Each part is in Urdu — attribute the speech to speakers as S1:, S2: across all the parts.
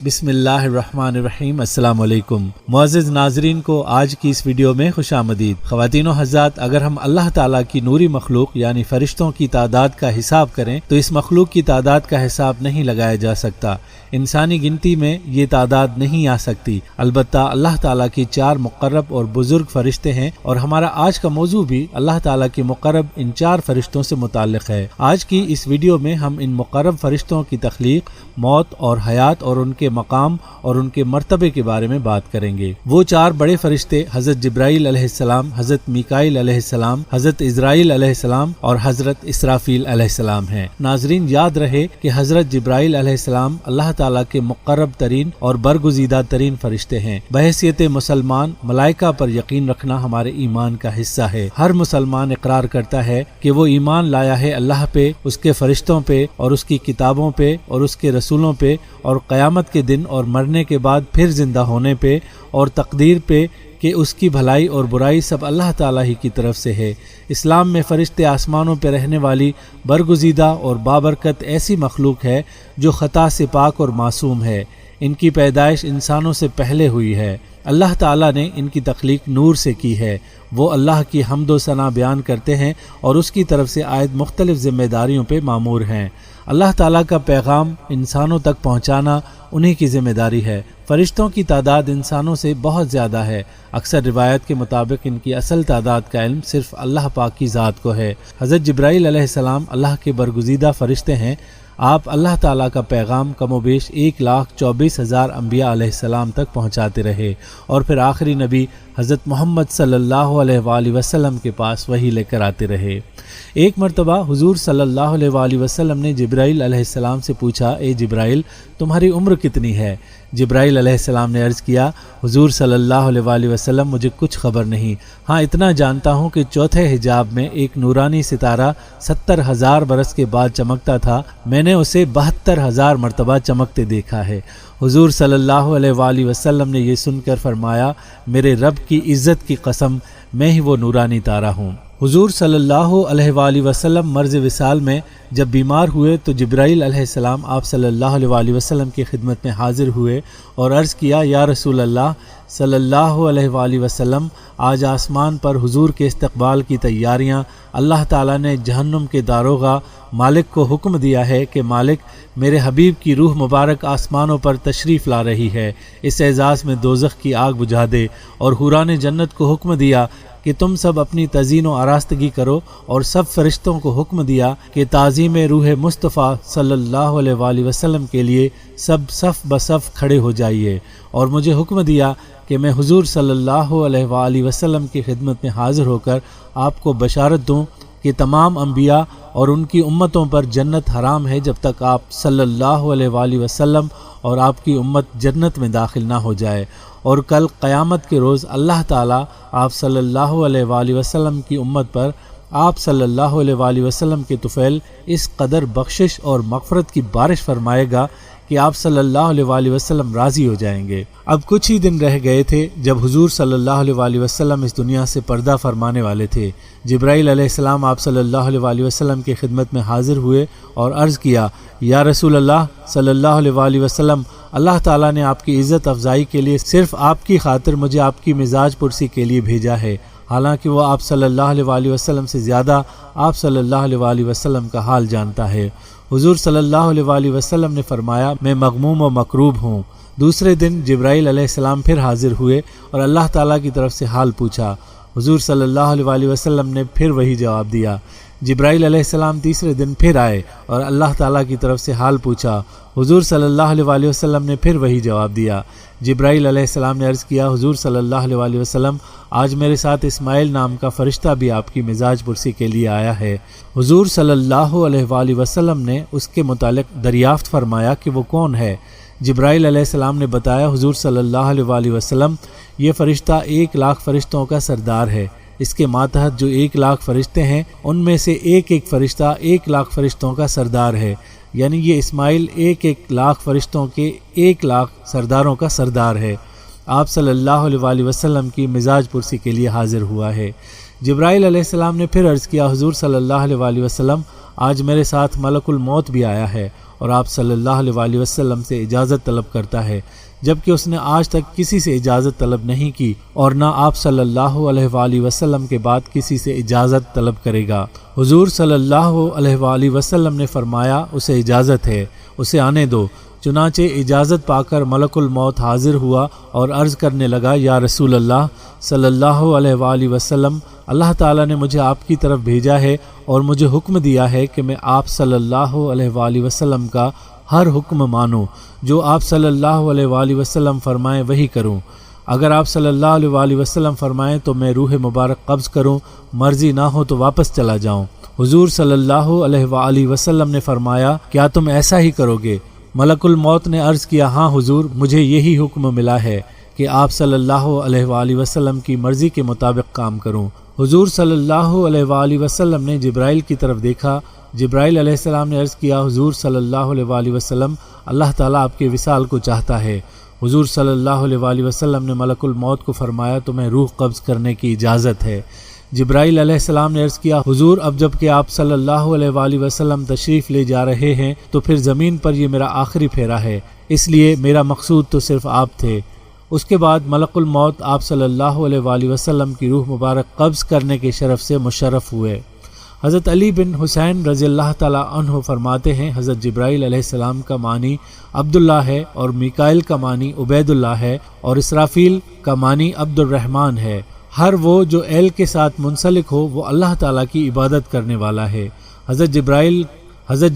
S1: بسم اللہ الرحمن الرحیم۔ السلام علیکم معزز ناظرین کو آج کی اس ویڈیو میں خوش آمدید۔ خواتین و حضرات، اگر ہم اللہ تعالیٰ کی نوری مخلوق یعنی فرشتوں کی تعداد کا حساب کریں تو اس مخلوق کی تعداد کا حساب نہیں لگایا جا سکتا۔ انسانی گنتی میں یہ تعداد نہیں آ سکتی۔ البتہ اللہ تعالیٰ کی 4 مقرب اور بزرگ فرشتے ہیں، اور ہمارا آج کا موضوع بھی اللہ تعالیٰ کے مقرب ان 4 فرشتوں سے متعلق ہے۔ آج کی اس ویڈیو میں ہم ان مقرب فرشتوں کی تخلیق، موت اور حیات اور ان کے مقام اور ان کے مرتبے کے بارے میں بات کریں گے۔ وہ 4 بڑے فرشتے حضرت جبرائیل علیہ السلام، حضرت میکائیل علیہ السلام، حضرت عزرائیل علیہ السلام اور حضرت اسرافیل علیہ السلام ہیں۔ ناظرین، یاد رہے کہ حضرت جبرائیل علیہ السلام اللہ تعالیٰ کے مقرب ترین اور برگزیدہ ترین فرشتے ہیں۔ بحیثیت مسلمان ملائکہ پر یقین رکھنا ہمارے ایمان کا حصہ ہے۔ ہر مسلمان اقرار کرتا ہے کہ وہ ایمان لایا ہے اللہ پہ، اس کے فرشتوں پہ اور اس کی کتابوں پہ اور اس کے رسولوں پہ اور قیامت کے دن اور مرنے کے بعد پھر زندہ ہونے پہ اور تقدیر پہ کہ اس کی بھلائی اور برائی سب اللہ تعالیٰ ہی کی طرف سے ہے۔ اسلام میں فرشتے آسمانوں پہ رہنے والی برگزیدہ اور بابرکت ایسی مخلوق ہے جو خطا سے پاک اور معصوم ہے۔ ان کی پیدائش انسانوں سے پہلے ہوئی ہے۔ اللہ تعالیٰ نے ان کی تخلیق نور سے کی ہے۔ وہ اللہ کی حمد و ثنا بیان کرتے ہیں اور اس کی طرف سے عائد مختلف ذمہ داریوں پہ مامور ہیں۔ اللہ تعالیٰ کا پیغام انسانوں تک پہنچانا انہی کی ذمہ داری ہے۔ فرشتوں کی تعداد انسانوں سے بہت زیادہ ہے۔ اکثر روایت کے مطابق ان کی اصل تعداد کا علم صرف اللہ پاک کی ذات کو ہے۔ حضرت جبرائیل علیہ السلام اللہ کے برگزیدہ فرشتے ہیں۔ آپ اللہ تعالیٰ کا پیغام کم و بیش 1,24,000 انبیاء علیہ السلام تک پہنچاتے رہے، اور پھر آخری نبی حضرت محمد صلی اللہ علیہ وآلہ وسلم کے پاس وحی لے کر آتے رہے۔ ایک مرتبہ حضور صلی اللہ علیہ وآلہ وسلم نے جبرائیل علیہ السلام سے پوچھا، اے جبرائیل، تمہاری عمر کتنی ہے؟ جبرائیل علیہ السلام نے عرض کیا، حضور صلی اللہ علیہ وآلہ وسلم، مجھے کچھ خبر نہیں، ہاں اتنا جانتا ہوں کہ چوتھے حجاب میں ایک نورانی ستارہ 70,000 برس کے بعد چمکتا تھا، میں نے اسے 72,000 مرتبہ چمکتے دیکھا ہے۔ حضور صلی اللہ علیہ وآلہ وسلم نے یہ سن کر فرمایا، میرے رب کی عزت کی قسم، میں ہی وہ نورانی تارہ ہوں۔ حضور صلی اللہ علیہ وآلہ وسلم مرض وصال میں جب بیمار ہوئے تو جبرائیل علیہ السلام آپ صلی اللہ علیہ وآلہ وسلم کی خدمت میں حاضر ہوئے اور عرض کیا، یا رسول اللہ صلی اللہ علیہ وآلہ وسلم، آج آسمان پر حضور کے استقبال کی تیاریاں، اللہ تعالیٰ نے جہنم کے داروغہ مالک کو حکم دیا ہے کہ مالک، میرے حبیب کی روح مبارک آسمانوں پر تشریف لا رہی ہے، اس اعزاز میں دوزخ کی آگ بجھا دے، اور حوران جنت کو حکم دیا کہ تم سب اپنی تزئین و آراستگی کرو، اور سب فرشتوں کو حکم دیا کہ تعظیم روح مصطفیٰ صلی اللہ علیہ وآلہ وسلم کے لیے سب صف بصف کھڑے ہو جائیے، اور مجھے حکم دیا کہ میں حضور صلی اللہ علیہ وآلہ وسلم کی خدمت میں حاضر ہو کر آپ کو بشارت دوں کہ تمام انبیاء اور ان کی امتوں پر جنت حرام ہے جب تک آپ صلی اللہ علیہ وآلہ وسلم اور آپ کی امت جنت میں داخل نہ ہو جائے، اور کل قیامت کے روز اللہ تعالیٰ آپ صلی اللہ علیہ وآلہ وسلم کی امت پر آپ صلی اللہ علیہ وآلہ وسلم کے طفیل اس قدر بخشش اور مغفرت کی بارش فرمائے گا کہ آپ صلی اللہ علیہ وآلہ وسلم راضی ہو جائیں گے۔ اب کچھ ہی دن رہ گئے تھے جب حضور صلی اللہ علیہ وآلہ وسلم اس دنیا سے پردہ فرمانے والے تھے۔ جبرائیل علیہ السلام آپ صلی اللہ علیہ وآلہ وسلم کی خدمت میں حاضر ہوئے اور عرض کیا، یا رسول اللہ صلی اللہ علیہ وآلہ وسلم، اللہ تعالیٰ نے آپ کی عزت افزائی کے لیے صرف آپ کی خاطر مجھے آپ کی مزاج پرسی کے لیے بھیجا ہے، حالانکہ وہ آپ صلی اللہ علیہ وآلہ وسلم سے زیادہ آپ صلی اللہ علیہ وآلہ وسلم کا حال جانتا ہے۔ حضور صلی اللہ علیہ وآلہ وسلم نے فرمایا، میں مغموم و مکروب ہوں۔ دوسرے دن جبرائیل علیہ السلام پھر حاضر ہوئے اور اللہ تعالیٰ کی طرف سے حال پوچھا۔ حضور صلی اللہ علیہ وآلہ وسلم نے پھر وہی جواب دیا۔ جبرائیل علیہ السلام تیسرے دن پھر آئے اور اللہ تعالیٰ کی طرف سے حال پوچھا۔ حضور صلی اللہ علیہ وآلہ وسلم نے پھر وہی جواب دیا۔ جبرائیل علیہ السلام نے عرض کیا، حضور صلی اللہ علیہ وآلہ وسلم، آج میرے ساتھ اسماعیل نام کا فرشتہ بھی آپ کی مزاج پرسی کے لیے آیا ہے۔ حضور صلی اللہ علیہ وآلہ وسلم نے اس کے متعلق دریافت فرمایا کہ وہ کون ہے؟ جبرائیل علیہ السلام نے بتایا، حضور صلی اللہ علیہ وآلہ وسلم، یہ فرشتہ 1,00,000 فرشتوں کا سردار ہے۔ اس کے ماتحت جو 1,00,000 فرشتے ہیں ان میں سے ایک ایک فرشتہ 1,00,000 فرشتوں کا سردار ہے، یعنی یہ اسماعیل 1,00,000 فرشتوں کے 1,00,000 سرداروں کا سردار ہے۔ آپ صلی اللہ علیہ وآلہ وسلم کی مزاج پرسی کے لیے حاضر ہوا ہے۔ جبرائیل علیہ السلام نے پھر عرض کیا، حضور صلی اللہ علیہ وآلہ وسلم، آج میرے ساتھ ملک الموت بھی آیا ہے، اور آپ صلی اللہ علیہ وسلم سے اجازت طلب کرتا ہے، جبکہ اس نے آج تک کسی سے اجازت طلب نہیں کی اور نہ آپ صلی اللہ علیہ وسلم کے بعد کسی سے اجازت طلب کرے گا۔ حضور صلی اللہ علیہ وسلم نے فرمایا اسے اجازت ہے، اسے آنے دو۔ چنانچہ اجازت پا کر ملک الموت حاضر ہوا اور عرض کرنے لگا، یا رسول اللہ صلی اللہ علیہ وسلم، اللہ تعالیٰ نے مجھے آپ کی طرف بھیجا ہے اور مجھے حکم دیا ہے کہ میں آپ صلی اللہ علیہ وسلم کا ہر حکم مانوں، جو آپ صلی اللہ علیہ وسلم فرمائیں وہی کروں۔ اگر آپ صلی اللہ علیہ وسلم فرمائیں تو میں روح مبارک قبض کروں، مرضی نہ ہو تو واپس چلا جاؤں۔ حضور صلی اللہ علیہ وسلم نے فرمایا، کیا تم ایسا ہی کرو گے؟ ملک الموت نے عرض کیا، ہاں حضور، مجھے یہی حکم ملا ہے کہ آپ صلی اللہ علیہ وسلم کی مرضی کے مطابق کام کروں۔ حضور صلی اللہ علیہ وسلم نے جبرائیل کی طرف دیکھا۔ جبرائیل علیہ السلام نے عرض کیا، حضور صلی اللہ علیہ وسلم، اللہ تعالیٰ آپ کے وصال کو چاہتا ہے۔ حضور صلی اللہ علیہ وسلم نے ملک الموت کو فرمایا، تمہیں روح قبض کرنے کی اجازت ہے۔ جبرائیل علیہ السلام نے عرض کیا، حضور، اب جب کہ آپ صلی اللہ علیہ وسلم تشریف لے جا رہے ہیں تو پھر زمین پر یہ میرا آخری پھیرا ہے، اس لیے میرا مقصود تو صرف آپ تھے۔ اس کے بعد ملک الموت آپ صلی اللہ علیہ وسلم کی روح مبارک قبض کرنے کے شرف سے مشرف ہوئے۔ حضرت علی بن حسین رضی اللہ تعالیٰ عنہ فرماتے ہیں، حضرت جبرائیل علیہ السلام کا معنی عبداللہ ہے اور میکائیل کا معنی عبید اللہ ہے اور اسرافیل کا معنی عبد الرحمن ہے۔ ہر وہ جو ایل کے ساتھ منسلک ہو وہ اللہ تعالیٰ کی عبادت کرنے والا ہے۔ حضرت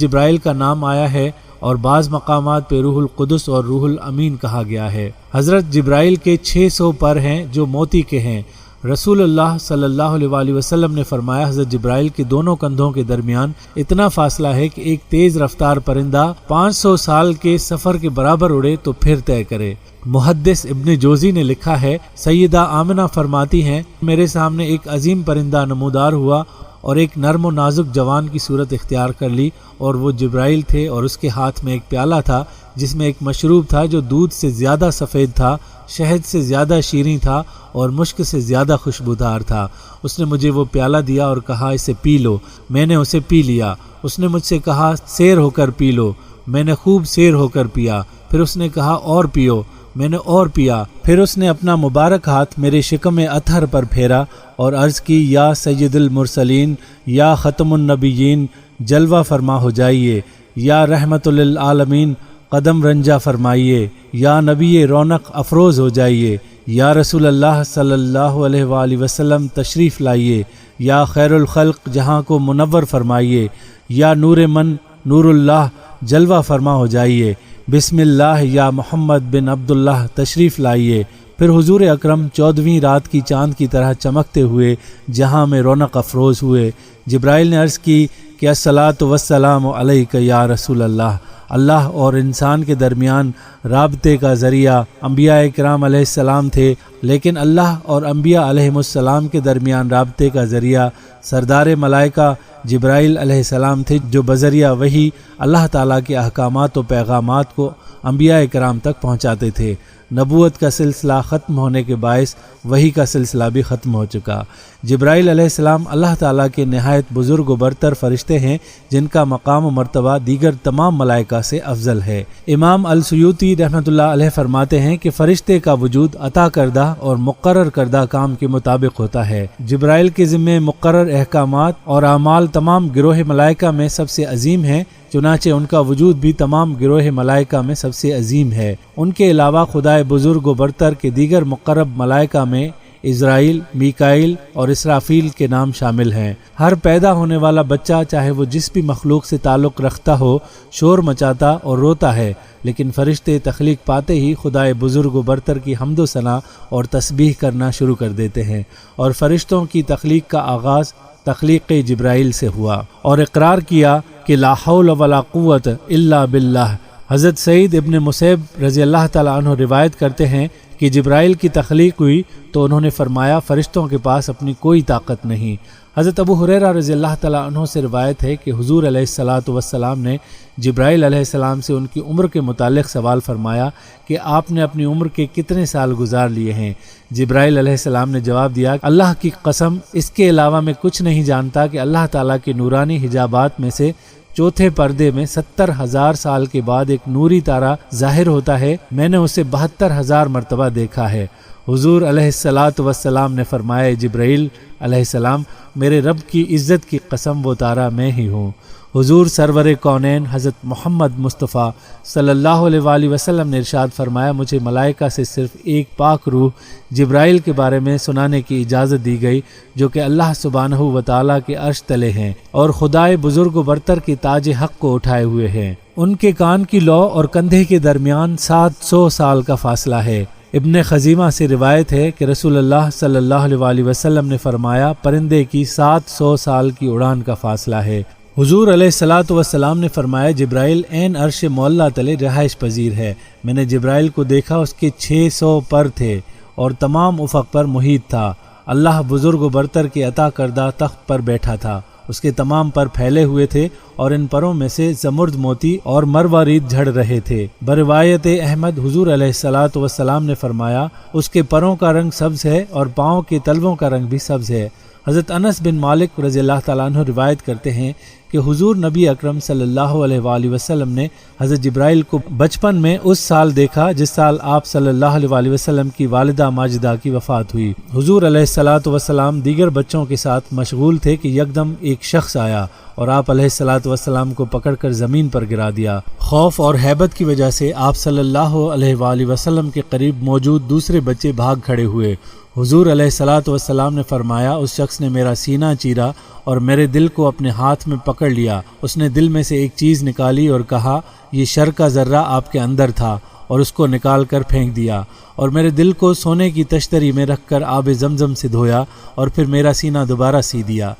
S1: جبرائیل کا نام آیا ہے اور بعض مقامات پہ روح القدس اور روح الامین کہا گیا ہے۔ حضرت جبرائیل کے 600 پر ہیں جو موتی کے ہیں۔ رسول اللہ صلی اللہ علیہ وسلم نے فرمایا، حضرت جبرائیل کے دونوں کندھوں کے درمیان اتنا فاصلہ ہے کہ ایک تیز رفتار پرندہ 500 سال کے سفر کے برابر اڑے تو پھر طے کرے۔ محدث ابن جوزی نے لکھا ہے، سیدہ آمنہ فرماتی ہیں، میرے سامنے ایک عظیم پرندہ نمودار ہوا اور ایک نرم و نازک جوان کی صورت اختیار کر لی، اور وہ جبرائیل تھے، اور اس کے ہاتھ میں ایک پیالہ تھا جس میں ایک مشروب تھا جو دودھ سے زیادہ سفید تھا، شہد سے زیادہ شیریں تھا اور مشک سے زیادہ خوشبودار تھا۔ اس نے مجھے وہ پیالہ دیا اور کہا، اسے پی لو۔ میں نے اسے پی لیا۔ اس نے مجھ سے کہا، سیر ہو کر پی لو۔ میں نے خوب سیر ہو کر پیا۔ پھر اس نے کہا، اور پیو۔ میں نے اور پیا۔ پھر اس نے اپنا مبارک ہاتھ میرے شکم اطہر پر پھیرا اور عرض کی، یا سید المرسلین، یا ختم النبیین، جلوہ فرما ہو جائیے، یا رحمت للعالمین، قدم رنجا فرمائیے، یا نبی رونق افروز ہو جائیے، یا رسول اللہ صلی اللہ علیہ وآلہ وسلم تشریف لائیے، یا خیر الخلق جہاں کو منور فرمائیے، یا نور من نور اللہ جلوہ فرما ہو جائیے، بسم اللہ یا محمد بن عبداللہ تشریف لائیے۔ پھر حضور اکرم 14ویں رات کی چاند کی طرح چمکتے ہوئے جہاں میں رونق افروز ہوئے۔ جبرائیل نے عرض کی کہ الصلاۃ والسلام علیک یا رسول اللہ۔ اللہ اور انسان کے درمیان رابطے کا ذریعہ انبیاء کرام علیہ السلام تھے، لیکن اللہ اور انبیاء علیہ السلام کے درمیان رابطے کا ذریعہ سردار ملائکہ جبرائیل علیہ السلام تھے، جو بذریعہ وحی اللہ تعالیٰ کے احکامات و پیغامات کو انبیاء کرام تک پہنچاتے تھے۔ نبوت کا سلسلہ ختم ہونے کے باعث وحی کا سلسلہ بھی ختم ہو چکا۔ جبرائیل علیہ السلام اللہ تعالیٰ کے نہایت بزرگ و برتر فرشتے ہیں، جن کا مقام و مرتبہ دیگر تمام ملائکہ سے افضل ہے۔ امام السیوطی رحمۃ اللہ علیہ فرماتے ہیں کہ فرشتے کا وجود عطا کردہ اور مقرر کردہ کام کے مطابق ہوتا ہے۔ جبرائیل کے ذمے مقرر احکامات اور اعمال تمام گروہ ملائکہ میں سب سے عظیم ہیں، چنانچہ ان کا وجود بھی تمام گروہ ملائکہ میں سب سے عظیم ہے۔ ان کے علاوہ خدائے بزرگ و برتر کے دیگر مقرب ملائکہ میں عزرائیل، میکائیل اور اسرافیل کے نام شامل ہیں۔ ہر پیدا ہونے والا بچہ چاہے وہ جس بھی مخلوق سے تعلق رکھتا ہو شور مچاتا اور روتا ہے، لیکن فرشتے تخلیق پاتے ہی خدائے بزرگ و برتر کی حمد و ثنا اور تسبیح کرنا شروع کر دیتے ہیں، اور فرشتوں کی تخلیق کا آغاز تخلیق جبرائیل سے ہوا، اور اقرار کیا کہ لا حول ولا قوت الا باللہ۔ حضرت سعید ابن مسیب رضی اللہ تعالیٰ عنہ روایت کرتے ہیں کہ جبرائیل کی تخلیق ہوئی تو انہوں نے فرمایا، فرشتوں کے پاس اپنی کوئی طاقت نہیں۔ حضرت ابو ہریرہ رضی اللہ تعالیٰ عنہ سے روایت ہے کہ حضور علیہ الصلاۃ والسلام نے جبرائیل علیہ السلام سے ان کی عمر کے متعلق سوال فرمایا کہ آپ نے اپنی عمر کے کتنے سال گزار لیے ہیں؟ جبرائیل علیہ السلام نے جواب دیا، اللہ کی قسم، اس کے علاوہ میں کچھ نہیں جانتا کہ اللہ تعالیٰ کے نورانی حجابات میں سے چوتھے پردے میں 70,000 سال کے بعد ایک نوری تارا ظاہر ہوتا ہے، میں نے اسے 72,000 مرتبہ دیکھا ہے۔ حضور علیہ الصلاۃ والسلام نے فرمایا، جبرائیل علیہ السلام، میرے رب کی عزت کی قسم وہ تارا میں ہی ہوں۔ حضور سرور کونین حضرت محمد مصطفیٰ صلی اللہ علیہ وآلہ وسلم نے ارشاد فرمایا، مجھے ملائکہ سے صرف ایک پاک روح جبرائیل کے بارے میں سنانے کی اجازت دی گئی، جو کہ اللہ سبحانہ و تعالیٰ کے عرش تلے ہیں اور خدائے بزرگ و برتر کے تاج حق کو اٹھائے ہوئے ہیں۔ ان کے کان کی لو اور کندھے کے درمیان 700 سال کا فاصلہ ہے۔ ابن خزیمہ سے روایت ہے کہ رسول اللہ صلی اللہ علیہ وآلہ وسلم نے فرمایا، پرندے کی 700 سال کی اڑان کا فاصلہ ہے۔ حضور علیہ الصلاۃ والسلام نے فرمایا، جبرائیل عین عرش معلیٰ تلے رہائش پذیر ہے۔ میں نے جبرائیل کو دیکھا، اس کے 600 پر تھے اور تمام افق پر محیط تھا۔ اللہ بزرگ و برتر کے عطا کردہ تخت پر بیٹھا تھا، اس کے تمام پر پھیلے ہوئے تھے اور ان پروں میں سے زمرد موتی اور مروارید جھڑ رہے تھے۔ بروایت احمد حضور علیہ الصلاۃ والسلام نے فرمایا، اس کے پروں کا رنگ سبز ہے اور پاؤں کے تلووں کا رنگ بھی سبز ہے۔ حضرت انس بن مالک رضی اللہ تعالیٰ عنہ روایت کرتے ہیں کہ حضور نبی اکرم صلی اللہ علیہ وآلہ وسلم نے حضرت جبرائیل کو بچپن میں اس سال دیکھا جس سال آپ صلی اللہ علیہ وآلہ وسلم کی والدہ ماجدہ کی وفات ہوئی۔ حضور علیہ الصلاۃ والسلام دیگر بچوں کے ساتھ مشغول تھے کہ یکدم ایک شخص آیا اور آپ علیہ الصلاۃ والسلام کو پکڑ کر زمین پر گرا دیا۔ خوف اور ہیبت کی وجہ سے آپ صلی اللہ علیہ وآلہ وسلم کے قریب موجود دوسرے بچے بھاگ کھڑے ہوئے۔ حضور علیہ الصلاۃ والسلام نے فرمایا، اس شخص نے میرا سینہ چیرا اور میرے دل کو اپنے ہاتھ میں پکڑ لیا۔ اس نے دل میں سے ایک چیز نکالی اور کہا، یہ شر کا ذرہ آپ کے اندر تھا، اور اس کو نکال کر پھینک دیا، اور میرے دل کو سونے کی تشتری میں رکھ کر آب زمزم سے دھویا اور پھر میرا سینہ دوبارہ سی دیا۔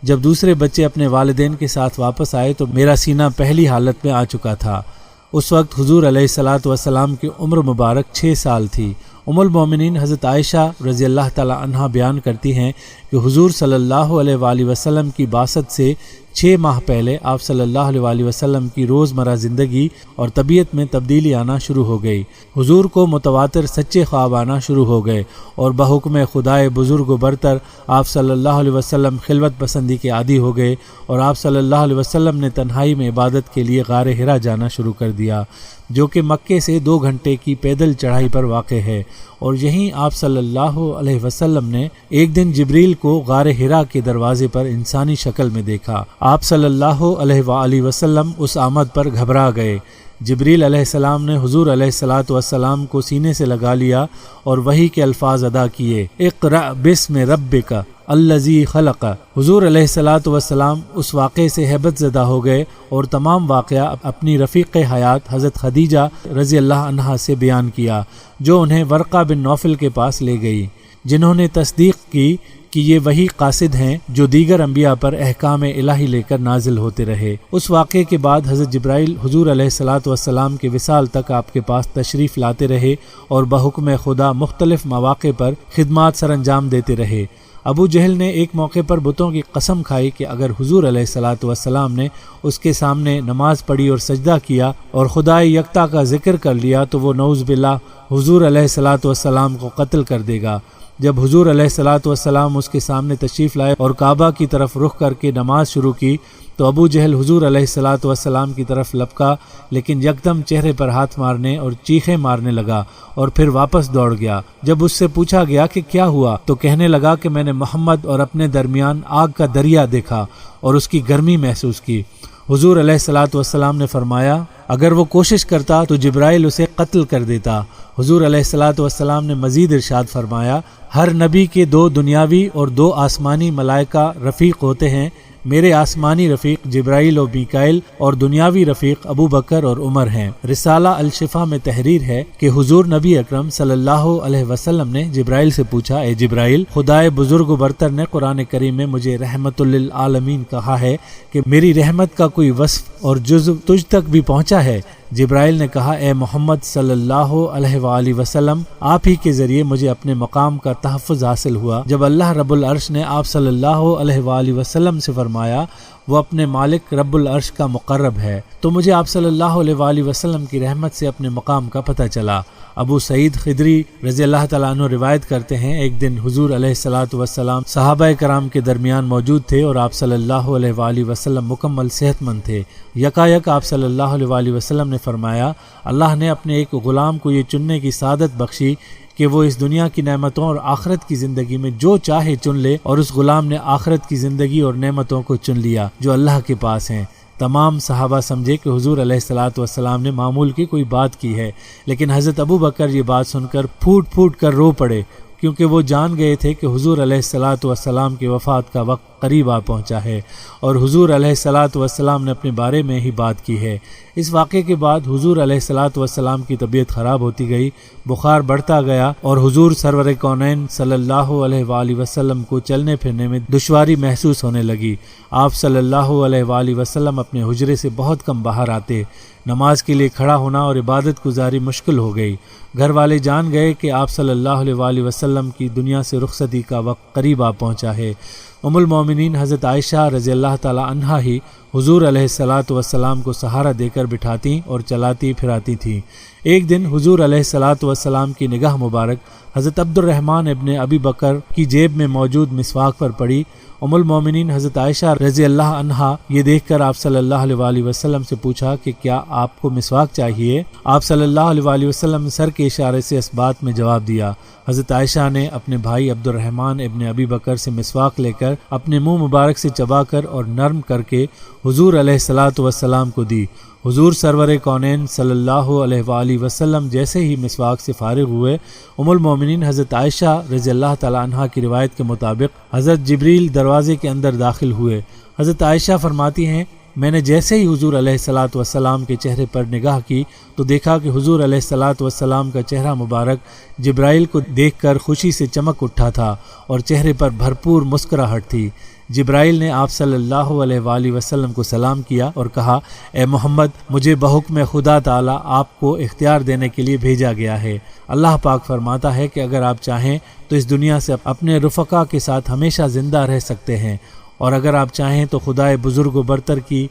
S1: جب دوسرے بچے اپنے والدین کے ساتھ واپس آئے تو میرا سینہ پہلی حالت میں آ چکا تھا۔ اس وقت حضور علیہ الصلاۃ والسلام کی عمر مبارک 6 سال تھی۔ ام المومنین حضرت عائشہ رضی اللہ تعالی عنہا بیان کرتی ہیں کہ حضور صلی اللہ علیہ وآلہ وسلم کی بعثت سے 6 ماہ پہلے آپ صلی اللہ علیہ وآلہ وسلم کی روزمرہ زندگی اور طبیعت میں تبدیلی آنا شروع ہو گئی۔ حضور کو متواتر سچے خواب آنا شروع ہو گئے اور بحکم خدائے بزرگ و برتر آپ صلی اللہ علیہ وسلم خلوت پسندی کے عادی ہو گئے، اور آپ صلی اللہ علیہ وسلم نے تنہائی میں عبادت کے لیے غار حرا جانا شروع کر دیا، جو کہ مکے سے 2 گھنٹے کی پیدل چڑھائی پر واقع ہے، اور یہیں آپ صلی اللہ علیہ وسلم نے ایک دن جبریل کو غار حرا کے دروازے پر انسانی شکل میں دیکھا۔ آپ صلی اللہ علیہ وآلہ وسلم اس آمد پر گھبرا گئے۔ جبریل علیہ السلام نے حضور علیہ الصلاۃ والسلام کو سینے سے لگا لیا اور وحی کے الفاظ ادا کیے، اقرأ بسم ربک الذی خلق۔ حضور علیہ الصلاۃ والسلام اس واقعے سے ہیبت زدہ ہو گئے اور تمام واقعہ اپنی رفیق حیات حضرت خدیجہ رضی اللہ عنہا سے بیان کیا، جو انہیں ورقہ بن نوفل کے پاس لے گئی، جنہوں نے تصدیق کی کہ یہ وہی قاصد ہیں جو دیگر انبیاء پر احکام الہی لے کر نازل ہوتے رہے۔ اس واقعے کے بعد حضرت جبرائیل حضور علیہ الصلاۃ والسلام کے وصال تک آپ کے پاس تشریف لاتے رہے اور بحکم خدا مختلف مواقع پر خدمات سر انجام دیتے رہے۔ ابو جہل نے ایک موقع پر بتوں کی قسم کھائی کہ اگر حضور علیہ الصلاۃ والسلام نے اس کے سامنے نماز پڑھی اور سجدہ کیا اور خدائے یکتا کا ذکر کر لیا تو وہ نعوذ باللہ حضور علیہ الصلاۃ والسلام کو قتل کر دے گا۔ جب حضور علیہ الصلاۃ والسلام اس کے سامنے تشریف لائے اور کعبہ کی طرف رخ کر کے نماز شروع کی تو ابو جہل حضور علیہ الصلاۃ والسلام کی طرف لپکا، لیکن یکدم چہرے پر ہاتھ مارنے اور چیخیں مارنے لگا اور پھر واپس دوڑ گیا۔ جب اس سے پوچھا گیا کہ کیا ہوا تو کہنے لگا کہ میں نے محمد اور اپنے درمیان آگ کا دریا دیکھا اور اس کی گرمی محسوس کی۔ حضور علیہ الصلاۃ والسلام نے فرمایا، اگر وہ کوشش کرتا تو جبرائیل اسے قتل کر دیتا۔ حضور علیہ الصلاۃ والسلام نے مزید ارشاد فرمایا، ہر نبی کے 2 دنیاوی اور 2 آسمانی ملائکہ رفیق ہوتے ہیں، میرے آسمانی رفیق جبرائیل و میکائیل اور دنیاوی رفیق ابو بکر اور عمر ہیں۔ رسالہ الشفا میں تحریر ہے کہ حضور نبی اکرم صلی اللہ علیہ وسلم نے جبرائیل سے پوچھا، اے جبرائیل، خدائے بزرگ و برتر نے قرآن کریم میں مجھے رحمت للعالمین کہا ہے کہ میری رحمت کا کوئی وصف اور جزو تجھ تک بھی پہنچا ہے؟ جبرائیل نے کہا، اے محمد صلی اللہ علیہ وآلہ وسلم، آپ ہی کے ذریعے مجھے اپنے مقام کا تحفظ حاصل ہوا۔ جب اللہ رب العرش نے آپ صلی اللہ علیہ وآلہ وسلم سے فرمایا، وہ اپنے مالک رب العرش کا مقرب ہے۔ تو مجھے آپ صلی اللہ علیہ وآلہ وسلم کی رحمت سے اپنے مقام کا پتہ چلا۔ ابو سعید خدری رضی اللہ تعالیٰ عنہ روایت کرتے ہیں، ایک دن حضور علیہ الصلاۃ والسلام صحابہ کرام کے درمیان موجود تھے اور آپ صلی اللہ علیہ وآلہ وسلم مکمل صحت مند تھے۔ یکایک آپ صلی اللہ علیہ وآلہ وسلم نے فرمایا، اللہ نے اپنے ایک غلام کو یہ چننے کی سعادت بخشی کہ وہ اس دنیا کی نعمتوں اور آخرت کی زندگی میں جو چاہے چن لے، اور اس غلام نے آخرت کی زندگی اور نعمتوں کو چن لیا جو اللہ کے پاس ہیں۔ تمام صحابہ سمجھے کہ حضور علیہ الصلاۃ والسلام نے معمول کی کوئی بات کی ہے، لیکن حضرت ابو بکر یہ بات سن کر پھوٹ پھوٹ کر رو پڑے، کیونکہ وہ جان گئے تھے کہ حضور علیہ الصلاۃ والسلام کی وفات کا وقت قریب آ پہنچا ہے، اور حضور علیہ الصلاۃ والسلام نے اپنے بارے میں ہی بات کی ہے۔ اس واقعے کے بعد حضور علیہ الصلاۃ والسلام کی طبیعت خراب ہوتی گئی، بخار بڑھتا گیا، اور حضور سرور کونین صلی اللہ علیہ وآلہ وسلم کو چلنے پھرنے میں دشواری محسوس ہونے لگی۔ آپ صلی اللہ علیہ وآلہ وسلم اپنے حجرے سے بہت کم باہر آتے، نماز کے لیے کھڑا ہونا اور عبادت گزاری مشکل ہو گئی۔ گھر والے جان گئے کہ آپ صلی اللہ علیہ وآلہ وسلم کی دنیا سے رخصتی کا وقت قریب آ پہنچا ہے۔ ام المومنین حضرت عائشہ رضی اللہ تعالی عنہا ہی حضور علیہ الصلاۃ والسلام کو سہارا دے کر بٹھاتی اور چلاتی پھراتی تھیں۔ ایک دن حضور علیہ الصلاۃ والسلام کی نگاہ مبارک حضرت عبد الرحمن ابن ابی بکر کی جیب میں موجود مسواک پر پڑی۔ ام المومنین حضرت عائشہ رضی اللہ عنہا یہ دیکھ کر آپ صلی اللہ علیہ وآلہ وسلم سے پوچھا کہ کیا آپ کو مسواک چاہیے؟ آپ صلی اللہ علیہ وآلہ وسلم نے سر کے اشارے سے اس بات میں جواب دیا۔ حضرت عائشہ نے اپنے بھائی عبد الرحمن ابن ابی بکر سے مسواک لے کر اپنے منہ مبارک سے چبا کر اور نرم کر کے حضور علیہ الصلاۃ والسلام کو دی۔ حضور سرور کونین صلی اللہ علیہ وآلہ وسلم جیسے ہی مسواک سے فارغ ہوئے، ام المومنین حضرت عائشہ رضی اللہ تعالی عنہا کی روایت کے مطابق حضرت جبریل دروازے کے اندر داخل ہوئے۔ حضرت عائشہ فرماتی ہیں، میں نے جیسے ہی حضور علیہ الصلاۃ والسلام کے چہرے پر نگاہ کی تو دیکھا کہ حضور علیہ الصلاۃ والسلام کا چہرہ مبارک جبرائیل کو دیکھ کر خوشی سے چمک اٹھا تھا اور چہرے پر بھرپور مسکراہٹ تھی۔ جبرائیل نے آپ صلی اللہ علیہ وآلہ وسلم کو سلام کیا اور کہا، اے محمد، مجھے بحکم خدا تعالی آپ کو اختیار دینے کے لیے بھیجا گیا ہے۔ اللہ پاک فرماتا ہے کہ اگر آپ چاہیں تو اس دنیا سے اپنے رفقا کے ساتھ ہمیشہ زندہ رہ سکتے ہیں، اور اگر آپ چاہیں تو خدائے بزرگ و برتر کی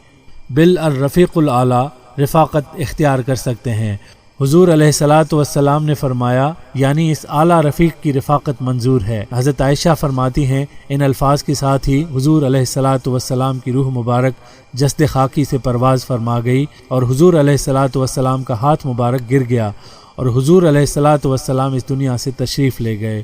S1: بالرفیق الاعلیٰ رفاقت اختیار کر سکتے ہیں۔ حضور علیہ الصلاۃ والسلام نے فرمایا، یعنی اس اعلیٰ رفیق کی رفاقت منظور ہے۔ حضرت عائشہ فرماتی ہیں، ان الفاظ کے ساتھ ہی حضور علیہ الصلاۃ والسلام کی روح مبارک جسد خاکی سے پرواز فرما گئی اور حضور علیہ الصلاۃ والسلام کا ہاتھ مبارک گر گیا اور حضور علیہ الصلاۃ والسلام اس دنیا سے تشریف لے گئے۔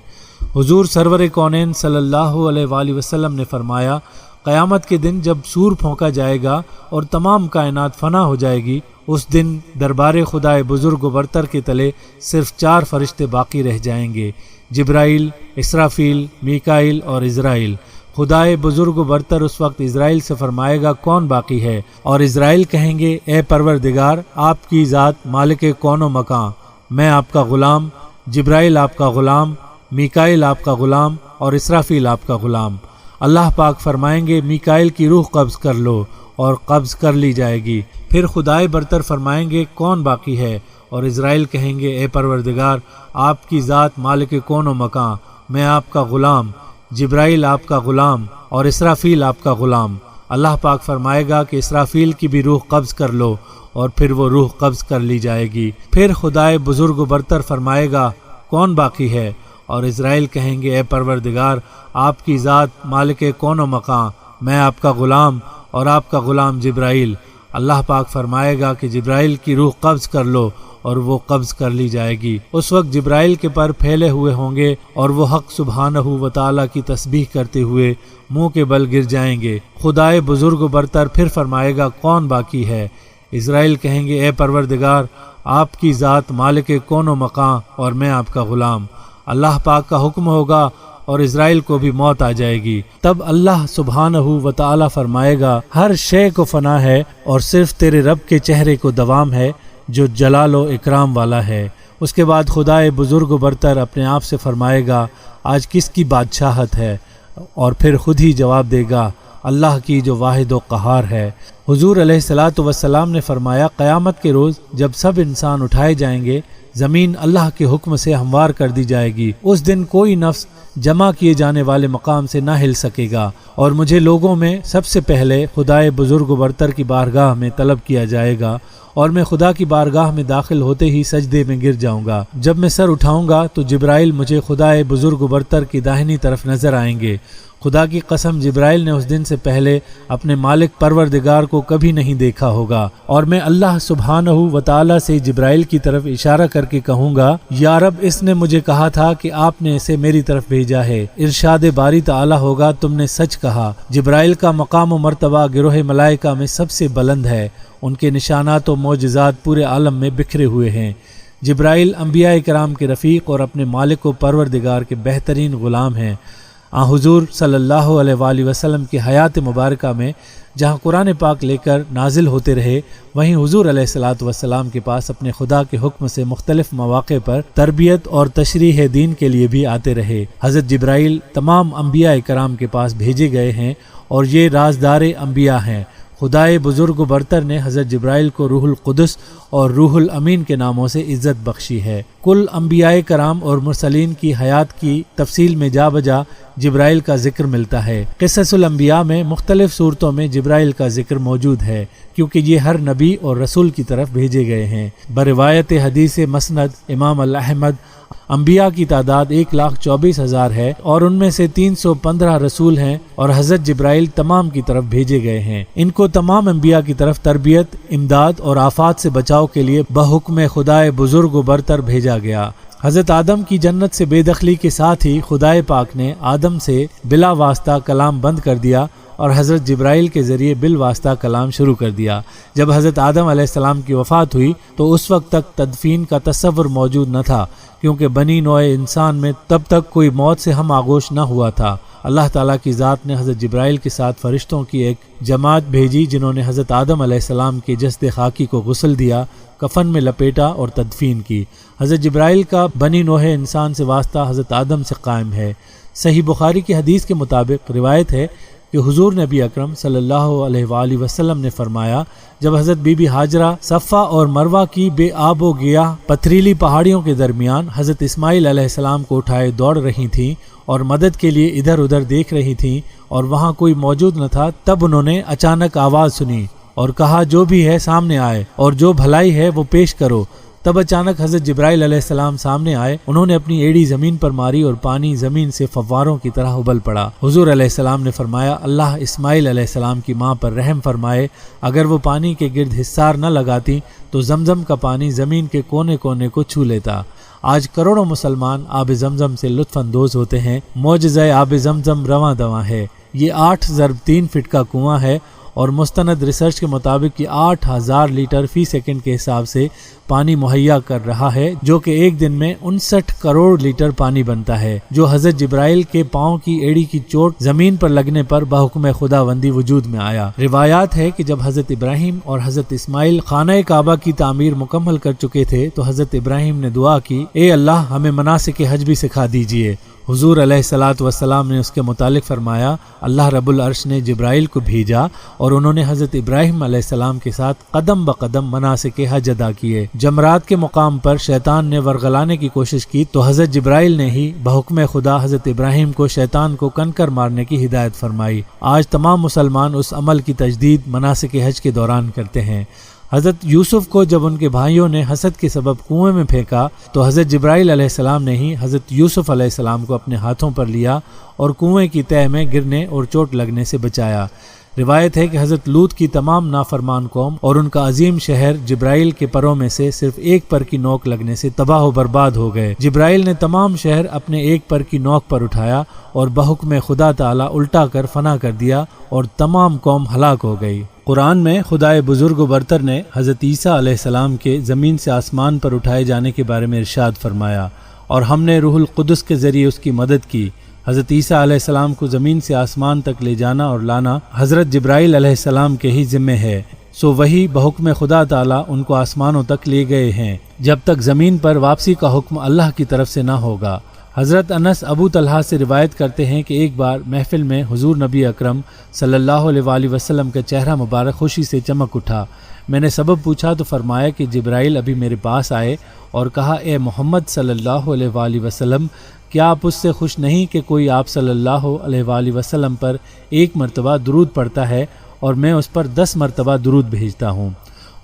S1: حضور سرور کونین صلی اللہ علیہ وآلہ وسلم نے فرمایا، قیامت کے دن جب سور پھونکا جائے گا اور تمام کائنات فنا ہو جائے گی، اس دن دربار خدائے بزرگ و برتر کے تلے صرف 4 فرشتے باقی رہ جائیں گے، جبرائیل، اسرافیل، میکائیل اور عزرائیل۔ خدائے بزرگ و برتر اس وقت اسرائیل سے فرمائے گا، کون باقی ہے؟ اور اسرائیل کہیں گے، اے پروردگار، آپ کی ذات مالک کون و مکان، میں آپ کا غلام، جبرائیل آپ کا غلام، میکائیل آپ کا غلام اور اسرافیل آپ کا غلام۔ اللہ پاک فرمائیں گے، میکائیل کی روح قبض کر لو، اور قبض کر لی جائے گی۔ پھر خدائے برتر فرمائیں گے، کون باقی ہے؟ اور اسرائیل کہیں گے، اے پروردگار، آپ کی ذات مالک کون و مکان، میں آپ کا غلام، جبرائیل آپ کا غلام اور اسرافیل آپ کا غلام۔ اللہ پاک فرمائے گا کہ اسرافیل کی بھی روح قبض کر لو، اور پھر وہ روح قبض کر لی جائے گی۔ پھر خدائے بزرگ و برتر فرمائے گا، کون باقی ہے؟ اور اسرائیل کہیں گے، اے پروردگار، آپ کی ذات مالک کون و مکان، میں آپ کا غلام اور آپ کا غلام جبرائیل۔ اللہ پاک فرمائے گا کہ جبرائیل کی روح قبض کر لو، اور وہ قبض کر لی جائے گی۔ اس وقت جبرائیل کے پر پھیلے ہوئے ہوں گے اور وہ حق سبحانہ و تعالیٰ کی تسبیح کرتے ہوئے منہ کے بل گر جائیں گے۔ خدائے بزرگ و برتر پھر فرمائے گا، کون باقی ہے؟ اسرائیل کہیں گے، اے پروردگار، آپ کی ذات مالک کون و مکان اور میں آپ کا غلام۔ اللہ پاک کا حکم ہوگا اور اسرائیل کو بھی موت آ جائے گی۔ تب اللہ سبحانہ و تعالیٰ فرمائے گا، ہر شے کو فنا ہے اور صرف تیرے رب کے چہرے کو دوام ہے جو جلال و اکرام والا ہے۔ اس کے بعد خدائے بزرگ و برتر اپنے آپ سے فرمائے گا، آج کس کی بادشاہت ہے؟ اور پھر خود ہی جواب دے گا، اللہ کی جو واحد و قہار ہے۔ حضور علیہ الصلاۃ والسلام نے فرمایا، قیامت کے روز جب سب انسان اٹھائے جائیں گے زمین اللہ کے حکم سے ہموار کر دی جائے گی۔ اس دن کوئی نفس جمع کیے جانے والے مقام سے نہ ہل سکے گا، اور مجھے لوگوں میں سب سے پہلے خدائے بزرگ و برتر کی بارگاہ میں طلب کیا جائے گا، اور میں خدا کی بارگاہ میں داخل ہوتے ہی سجدے میں گر جاؤں گا۔ جب میں سر اٹھاؤں گا تو جبرائیل مجھے خدائے بزرگ و برتر کی داہنی طرف نظر آئیں گے۔ خدا کی قسم، جبرائیل نے اس دن سے پہلے اپنے مالک پروردگار کو کبھی نہیں دیکھا ہوگا، اور میں اللہ سبحانہ و تعالی سے جبرائیل کی طرف اشارہ کر کے کہوں گا، یا رب، اس نے مجھے کہا تھا کہ آپ نے اسے میری طرف بھیجا ہے۔ ارشاد باری تعالی ہوگا، تم نے سچ کہا۔ جبرائیل کا مقام و مرتبہ گروہ ملائکہ میں سب سے بلند ہے، ان کے نشانات و معجزات پورے عالم میں بکھرے ہوئے ہیں۔ جبرائیل انبیاء کرام کے رفیق اور اپنے مالک و پروردگار کے بہترین غلام ہیں۔ حضور صلی اللہ علیہ وآلہ وسلم کی حیات مبارکہ میں جہاں قرآن پاک لے کر نازل ہوتے رہے، وہیں حضور علیہ الصلوۃ والسلام کے پاس اپنے خدا کے حکم سے مختلف مواقع پر تربیت اور تشریح دین کے لیے بھی آتے رہے۔ حضرت جبرائیل تمام انبیاء کرام کے پاس بھیجے گئے ہیں، اور یہ رازدار انبیاء ہیں۔ خدائے بزرگ و برتر نے حضرت جبرائیل کو روح القدس اور روح الامین کے ناموں سے عزت بخشی ہے۔ کل انبیاء کرام اور مرسلین کی حیات کی تفصیل میں جا بجا جبرائیل کا ذکر ملتا ہے۔ قصص الانبیاء میں مختلف صورتوں میں جبرائیل کا ذکر موجود ہے، کیونکہ یہ ہر نبی اور رسول کی طرف بھیجے گئے ہیں۔ بروایت حدیث مسند امام احمد، انبیاء کی تعداد 1,24,000 ہے، اور ان میں سے 315 رسول ہیں، اور حضرت جبرائیل تمام کی طرف بھیجے گئے ہیں۔ ان کو تمام انبیاء کی طرف تربیت، امداد اور آفات سے بچاؤ کے لیے بحکم خدائے بزرگ و برتر بھیجا گیا۔ حضرت آدم کی جنت سے بے دخلی کے ساتھ ہی خدائے پاک نے آدم سے بلا واسطہ کلام بند کر دیا، اور حضرت جبرائیل کے ذریعے بالواسطہ کلام شروع کر دیا۔ جب حضرت آدم علیہ السلام کی وفات ہوئی تو اس وقت تک تدفین کا تصور موجود نہ تھا، کیونکہ بنی نوع انسان میں تب تک کوئی موت سے ہم آغوش نہ ہوا تھا۔ اللہ تعالیٰ کی ذات نے حضرت جبرائیل کے ساتھ فرشتوں کی ایک جماعت بھیجی، جنہوں نے حضرت آدم علیہ السلام کے جسد خاکی کو غسل دیا، کفن میں لپیٹا اور تدفین کی۔ حضرت جبرائیل کا بنی نوع انسان سے واسطہ حضرت آدم سے قائم ہے۔ صحیح بخاری کی حدیث کے مطابق روایت ہے کہ حضور نبی اکرم صلی اللہ علیہ وآلہ وسلم نے فرمایا، جب حضرت بی بی ہاجرہ صفا اور مروہ کی بے آب و گیاہ پتھریلی پہاڑیوں کے درمیان حضرت اسماعیل علیہ السلام کو اٹھائے دوڑ رہی تھیں اور مدد کے لیے ادھر ادھر دیکھ رہی تھیں، اور وہاں کوئی موجود نہ تھا، تب انہوں نے اچانک آواز سنی اور کہا، جو بھی ہے سامنے آئے، اور جو بھلائی ہے وہ پیش کرو۔ تب اچانک حضرت جبرائیل علیہ السلام سامنے آئے، انہوں نے اپنی ایڑی زمین پر ماری اور پانی زمین سے فواروں کی طرح ابل پڑا۔ حضور علیہ السلام نے فرمایا، اللہ اسماعیل علیہ السلام کی ماں پر رحم فرمائے، اگر وہ پانی کے گرد حصار نہ لگاتی تو زمزم کا پانی زمین کے کونے کونے کو چھو لیتا۔ آج کروڑوں مسلمان آب زمزم سے لطف اندوز ہوتے ہیں۔ معجزہ آب زمزم رواں دواں ہے۔ یہ 8 × 3 فٹ کا کنواں ہے، اور مستند ریسرچ کے مطابق یہ 8,000 لیٹر فی سیکنڈ کے حساب سے پانی مہیا کر رہا ہے، جو کہ ایک دن میں 59 کروڑ لیٹر پانی بنتا ہے، جو حضرت جبرائیل کے پاؤں کی ایڑی کی چوٹ زمین پر لگنے پر بحکم خداوندی وجود میں آیا۔ روایات ہے کہ جب حضرت ابراہیم اور حضرت اسماعیل خانہ کعبہ کی تعمیر مکمل کر چکے تھے تو حضرت ابراہیم نے دعا کی، اے اللہ، ہمیں مناسک حج بھی سکھا دیجئے۔ حضور علیہ الصلوۃ والسلام نے اس کے متعلق فرمایا، اللہ رب العرش نے جبرائیل کو بھیجا اور انہوں نے حضرت ابراہیم علیہ السلام کے ساتھ قدم بقدم مناسک حج ادا کیے۔ جمرات کے مقام پر شیطان نے ورغلانے کی کوشش کی تو حضرت جبرائیل نے ہی بحکم خدا حضرت ابراہیم کو شیطان کو کنکر مارنے کی ہدایت فرمائی۔ آج تمام مسلمان اس عمل کی تجدید مناسک حج کے دوران کرتے ہیں۔ حضرت یوسف کو جب ان کے بھائیوں نے حسد کے سبب کنویں میں پھینکا تو حضرت جبرائیل علیہ السلام نے ہی حضرت یوسف علیہ السلام کو اپنے ہاتھوں پر لیا اور کنویں کی تہہ میں گرنے اور چوٹ لگنے سے بچایا۔ روایت ہے کہ حضرت لوط کی تمام نافرمان قوم اور ان کا عظیم شہر جبرائیل کے پروں میں سے صرف ایک پر کی نوک لگنے سے تباہ و برباد ہو گئے۔ جبرائیل نے تمام شہر اپنے ایک پر کی نوک پر اٹھایا اور بحکم خدا تعالی الٹا کر فنا کر دیا اور تمام قوم ہلاک ہو گئی۔ قرآن میں خدائے بزرگ و برتر نے حضرت عیسیٰ علیہ السلام کے زمین سے آسمان پر اٹھائے جانے کے بارے میں ارشاد فرمایا، اور ہم نے روح القدس کے ذریعے اس کی مدد کی۔ حضرت عیسیٰ علیہ السلام کو زمین سے آسمان تک لے جانا اور لانا حضرت جبرائیل علیہ السلام کے ہی ذمے ہے، سو وہی بحکم خدا تعالی ان کو آسمانوں تک لے گئے ہیں، جب تک زمین پر واپسی کا حکم اللہ کی طرف سے نہ ہوگا۔ حضرت انس ابو طلحہ سے روایت کرتے ہیں کہ ایک بار محفل میں حضور نبی اکرم صلی اللہ علیہ وآلہ وسلم کا چہرہ مبارک خوشی سے چمک اٹھا۔ میں نے سبب پوچھا تو فرمایا کہ جبرائیل ابھی میرے پاس آئے اور کہا، اے محمد صلی اللہ علیہ وآلہ وسلم، کیا آپ اس سے خوش نہیں کہ کوئی آپ صلی اللہ علیہ وآلہ وسلم پر 1 مرتبہ درود پڑھتا ہے اور میں اس پر 10 مرتبہ درود بھیجتا ہوں۔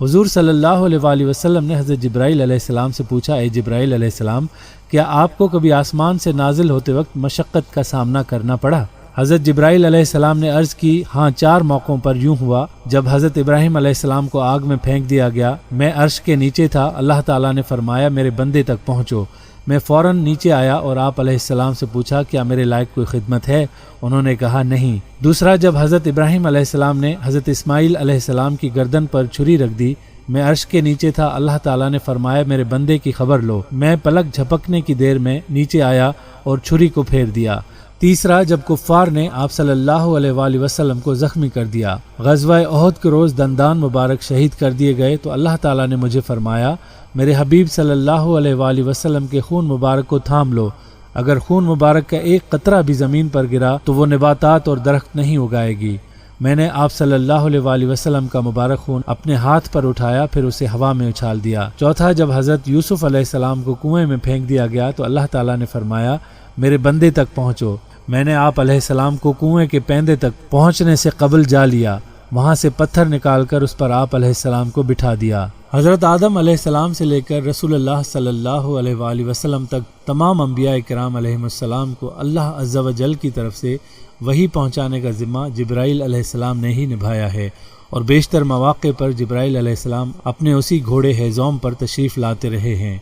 S1: حضور صلی اللہ علیہ وآلہ وسلم نے حضرت جبرائیل علیہ السلام سے پوچھا، اے جبرائیل علیہ السلام، کیا آپ کو کبھی آسمان سے نازل ہوتے وقت مشقت کا سامنا کرنا پڑا؟ حضرت جبرائیل علیہ السلام نے عرض کی، ہاں 4 موقعوں پر یوں ہوا۔ جب حضرت ابراہیم علیہ السلام کو آگ میں پھینک دیا گیا، میں عرش کے نیچے تھا، اللہ تعالیٰ نے فرمایا میرے بندے تک پہنچو۔ میں فوراً نیچے آیا اور آپ علیہ السلام سے پوچھا، کیا میرے لائق کوئی خدمت ہے؟ انہوں نے کہا نہیں۔ دوسرا، جب حضرت ابراہیم علیہ السلام نے حضرت اسماعیل علیہ السلام کی گردن پر چھری رکھ دی، میں عرش کے نیچے تھا، اللہ تعالیٰ نے فرمایا میرے بندے کی خبر لو۔ میں پلک جھپکنے کی دیر میں نیچے آیا اور چھری کو پھیر دیا۔ تیسرا، جب کفار نے آپ صلی اللہ علیہ وآلہ وسلم کو زخمی کر دیا، غزوہ احد کے روز دندان مبارک شہید کر دیے گئے، تو اللہ تعالیٰ نے مجھے فرمایا میرے حبیب صلی اللہ علیہ وآلہ وسلم کے خون مبارک کو تھام لو، اگر خون مبارک کا ایک قطرہ بھی زمین پر گرا تو وہ نباتات اور درخت نہیں اگائے گی۔ میں نے آپ صلی اللہ علیہ وآلہ وسلم کا مبارک خون اپنے ہاتھ پر اٹھایا، پھر اسے ہوا میں اچھال دیا۔ چوتھا، جب حضرت یوسف علیہ السلام کو کنویں میں پھینک دیا گیا تو اللہ تعالیٰ نے فرمایا میرے بندے تک پہنچو۔ میں نے آپ علیہ السلام کو کنویں کے پیندے تک پہنچنے سے قبل جا لیا، وہاں سے پتھر نکال کر اس پر آپ علیہ السلام کو بٹھا دیا۔ حضرت آدم علیہ السلام سے لے کر رسول اللہ صلی اللہ علیہ وآلہ وسلم تک تمام انبیاء کرام علیہ السلام کو اللہ عز و جل کی طرف سے وحی پہنچانے کا ذمہ جبرائیل علیہ السلام نے ہی نبھایا ہے، اور بیشتر مواقع پر جبرائیل علیہ السلام اپنے اسی گھوڑے ہیزوم پر تشریف لاتے رہے ہیں۔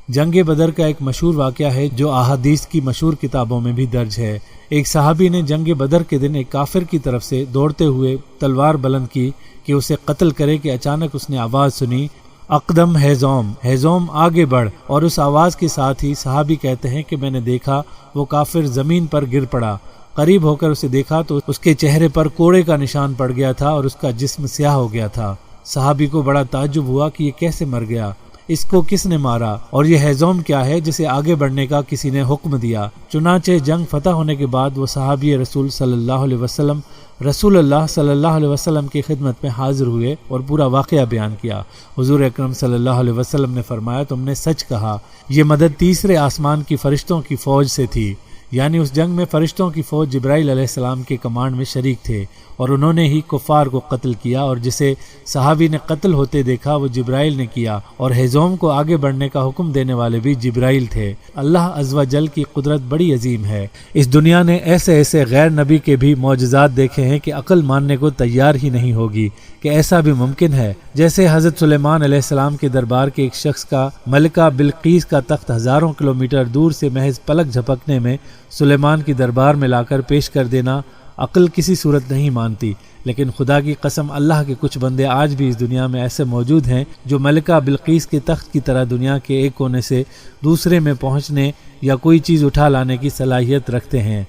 S1: جنگ بدر کا ایک مشہور واقعہ ہے جو احادیث کی مشہور کتابوں میں بھی درج ہے۔ ایک صحابی نے جنگ بدر کے دن ایک کافر کی طرف سے دوڑتے ہوئے تلوار بلند کی کہ اسے قتل کرے کہ اچانک اس نے آواز سنی، اقدم ہیزوم، ہیزوم آگے بڑھ، اور اس آواز کے ساتھ ہی صحابی کہتے ہیں کہ میں نے دیکھا وہ کافر زمین پر گر پڑا۔ قریب ہو کر اسے دیکھا تو اس کے چہرے پر کوڑے کا نشان پڑ گیا تھا اور اس کا جسم سیاہ ہو گیا تھا۔ صحابی کو بڑا تعجب ہوا کہ یہ کیسے مر گیا، اس کو کس نے مارا، اور یہ ہیزوم کیا ہے جسے آگے بڑھنے کا کسی نے حکم دیا۔ چنانچہ جنگ فتح ہونے کے بعد وہ صحابی رسول صلی اللہ علیہ وسلم رسول اللہ صلی اللہ علیہ وسلم کی خدمت میں حاضر ہوئے اور پورا واقعہ بیان کیا۔ حضور اکرم صلی اللہ علیہ وسلم نے فرمایا، تم نے سچ کہا، یہ مدد تیسرے آسمان کی فرشتوں کی فوج سے تھی، یعنی اس جنگ میں فرشتوں کی فوج جبرائیل علیہ السلام کے کمانڈ میں شریک تھے، اور انہوں نے ہی کفار کو قتل کیا، اور جسے صحابی نے قتل ہوتے دیکھا وہ جبرائیل نے کیا، اور ہیزوم کو آگے بڑھنے کا حکم دینے والے بھی جبرائیل تھے۔ اللہ عز و جل کی قدرت بڑی عظیم ہے۔ اس دنیا نے ایسے ایسے غیر نبی کے بھی معجزات دیکھے ہیں کہ عقل ماننے کو تیار ہی نہیں ہوگی کہ ایسا بھی ممکن ہے۔ جیسے حضرت سلیمان علیہ السلام کے دربار کے ایک شخص کا ملکہ بلقیس کا تخت ہزاروں کلومیٹر دور سے محض پلک جھپکنے میں سلیمان کی دربار میں لا کر پیش کر دینا عقل کسی صورت نہیں مانتی، لیکن خدا کی قسم اللہ کے کچھ بندے آج بھی اس دنیا میں ایسے موجود ہیں جو ملکہ بلقیس کے تخت کی طرح دنیا کے ایک کونے سے دوسرے میں پہنچنے یا کوئی چیز اٹھا لانے کی صلاحیت رکھتے ہیں۔